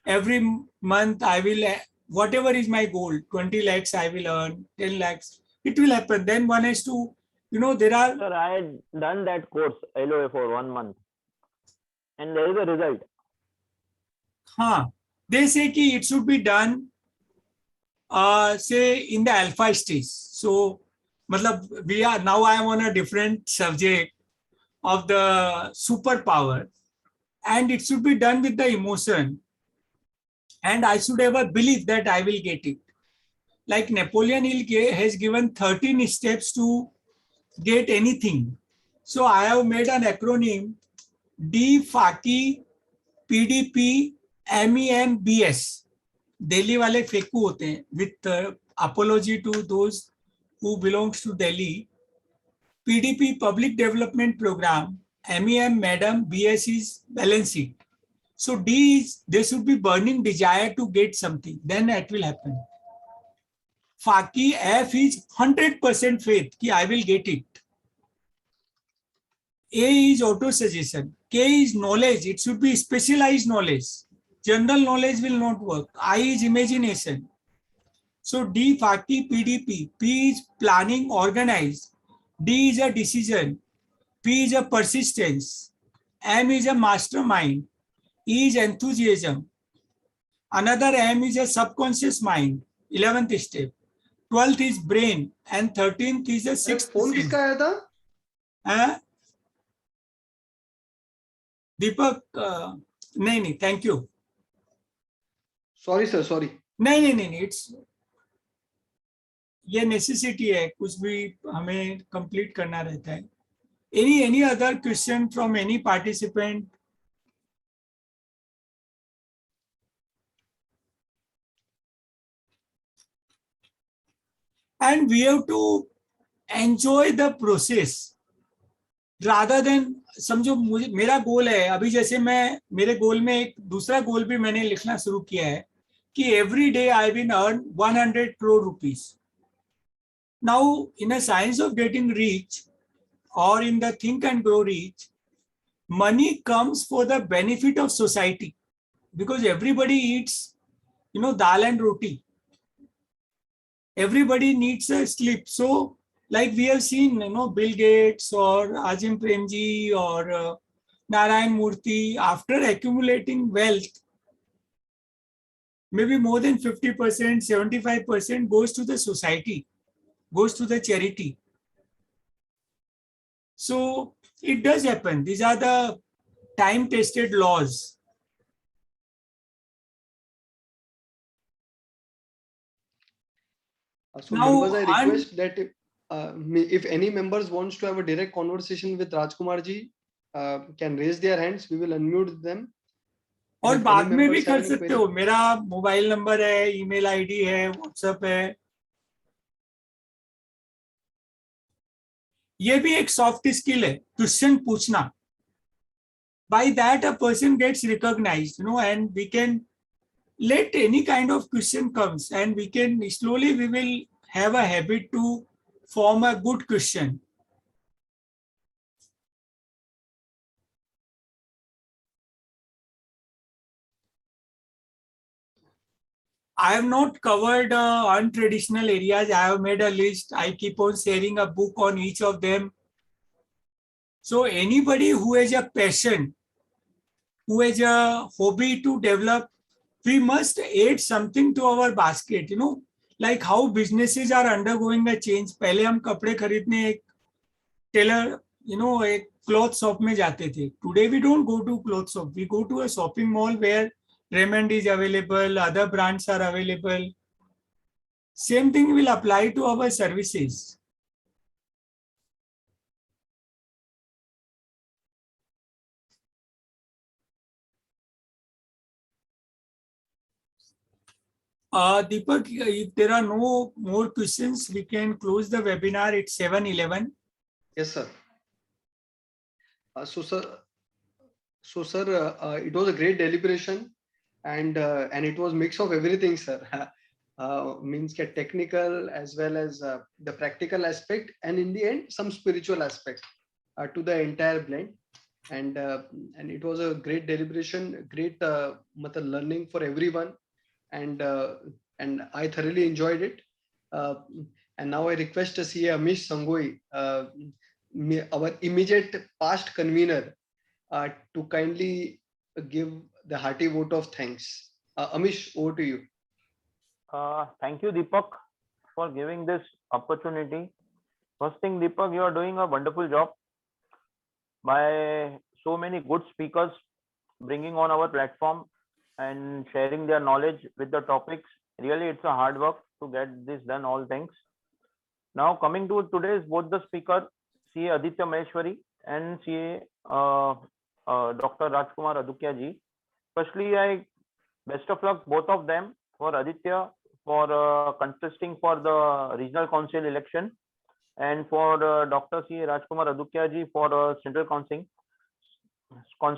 Every month I will, whatever is my goal, 20 lakhs I will earn, 10 lakhs, it will happen. Then one has to, there are. Sir, I had done that course LOA for 1 month, and there is a result. They say ki it should be done, say in the alpha stage. So, now I am on a different subject of the superpower, and it should be done with the emotion, and I should have a belief that I will get it. Like Napoleon Hill has given 13 steps to get anything. So I have made an acronym D FAKI PDP MEMBS. Delhi wale feku hote hain, with apology to those who belongs to Delhi. PDP Public Development Program, MEM Madam, BS is balance sheet. So D is, there should be burning desire to get something, then it will happen. FAKI, F is 100% faith ki I will get it. A is auto suggestion. K is knowledge. It should be specialized knowledge. General knowledge will not work. I is imagination. So D, FAKI, PDP. P is planning, organized. D is a decision. P is a persistence. M is a mastermind. E is enthusiasm. Another M is a subconscious mind. 11th step. 12th is brain. And 13th is a sixth. Phone किसका आया था? दीपक, नहीं, thank you. Sorry sir, sorry. नहीं, it's, ये necessity है, कुछ भी हमें कंप्लीट करना रहता है. Any other question from any participant? And we have to enjoy the process rather than, समझो मुझे, मेरा गोल है, अभी जैसे मैं, मेरे गोल में एक दूसरा गोल भी मैंने लिखना शुरू किया है कि every day I will earn 100 crore rupees. Now, in a science of getting rich, or in the think and grow rich, money comes for the benefit of society, because everybody eats, dal and roti. Everybody needs a sleep. So, like we have seen, Bill Gates or Azim Premji or Narayan Murthy, after accumulating wealth, maybe more than 50%, 75% goes to the society, goes to the charity. So it does happen. These are the time-tested laws. So Now, members, I request that if any members wants to have a direct conversation with Rajkumar ji, can raise their hands. We will unmute them. और If any बाद में भी members have कर any सकते query- हो. मेरा mobile number है, email ID है, व्हाट्सएप है. ये भी एक सॉफ्ट स्किल है, क्वेश्चन पूछना. By that, a person gets recognized, and we can let any kind of question comes, and we can slowly, we will have a habit to form a good question. I have not covered untraditional areas. I have made a list. I keep on sharing a book on each of them. So anybody who has a passion, who has a hobby to develop, we must add something to our basket, like how businesses are undergoing a change. पहले हम कपड़े खरीदने एक Taylor, एक cloth shop में जाते थे. Today we don't go to cloth shop. We go to a shopping mall where Raymond is available, other brands are available. Same thing will apply to our services. Deepak, if there are no more questions, we can close the webinar at 7:11. Yes, sir. Sir, it was a great deliberation, and it was mix of everything, sir. Means get technical as well as the practical aspect, and in the end, some spiritual aspect to the entire blend. And it was a great deliberation, great learning for everyone, and I thoroughly enjoyed it. And now I request to see Amish Sangoi, our immediate past convener, to kindly give the hearty vote of thanks. Amish, over to you. Thank you, Deepak, for giving this opportunity. First thing, Deepak, you are doing a wonderful job by so many good speakers bringing on our platform and sharing their knowledge with the topics. Really, it's a hard work to get this done, all things. Now, coming to today's both the speaker, CA Aditya Maheshwari and CA Dr. Rajkumar Adukia ji. Firstly, I best of luck both of them. For Aditya for contesting for the regional council election, and for Dr. C. Rajkumar Adukia ji for central council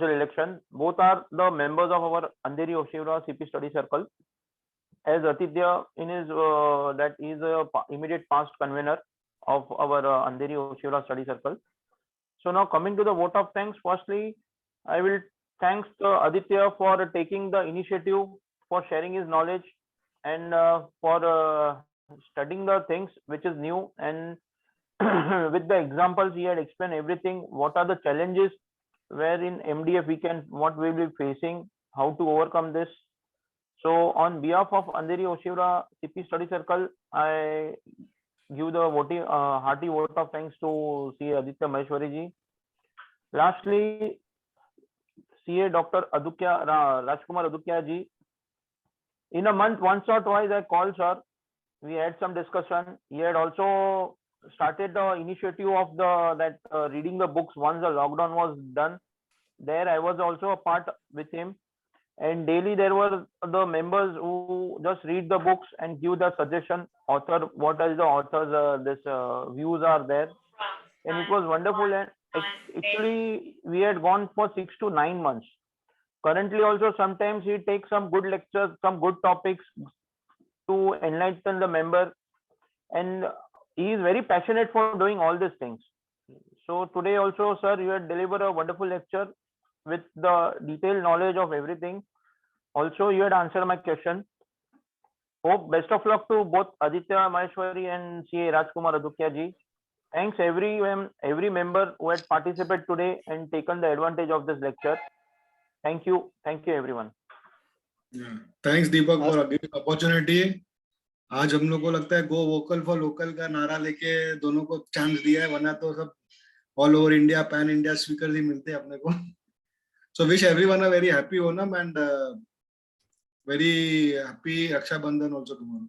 election. Both are the members of our Andheri Oshivra CP study circle. As Aditya in his that is a immediate past convener of our Andheri Oshivra study circle. So now coming to the vote of thanks, firstly, I will thanks Aditya for taking the initiative, for sharing his knowledge, and for studying the things which is new, and with the examples he had explained everything, what are the challenges where in MDF we can, what we will be facing, how to overcome this. So on behalf of Andheri Oshivra CP study circle, I give the hearty vote of thanks to CA Aditya Maheshwari ji. Lastly, CA Dr. Rajkumar Adukia ji. In a month, once or twice I called sir. We had some discussion. He had also started the initiative of reading the books once the lockdown was done. There I was also a part with him, and daily there were the members who just read the books and give the suggestion, author, what is the author's views are there, and it was wonderful. And actually we had gone for 6 to 9 months. Currently also sometimes he takes some good lectures, some good topics to enlighten the member, and he is very passionate for doing all these things. So today also, sir, you had delivered a wonderful lecture with the detailed knowledge of everything. Also, you had answered my question. Hope best of luck to both Aditya Maheshwari and CA Rajkumar Adukia ji. Thanks every member who had participated today and taken the advantage of this lecture. Thank you everyone. Yeah. Thanks Deepak for giving opportunity. आज हम लोग को लगता है गो vocal for local का नारा लेके दोनों को चांस दिया है, वरना तो सब all over India pan India speaker ही मिलते हैं अपने को. So wish everyone a very happy Onam and very happy Raksha Bandhan also tomorrow.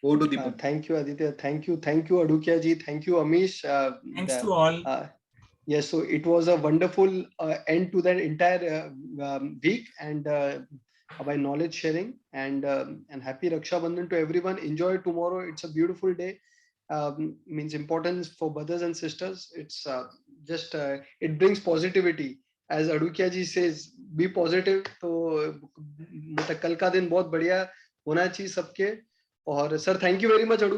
Over to Deepak. Thank you, Aditya. Thank you, Adukia ji. Thank you, Amish. Thanks to all. Yes, so it was a wonderful end to that entire week, and by knowledge sharing, and happy Raksha Bandhan to everyone. Enjoy tomorrow. It's a beautiful day. Means importance for brothers and sisters. It's just it brings positivity. As Adukia ji says, be positive. तो मतलब कल का दिन बहुत बढ़िया होना चाहिए सबके. और sir, thank you very much, Adukia.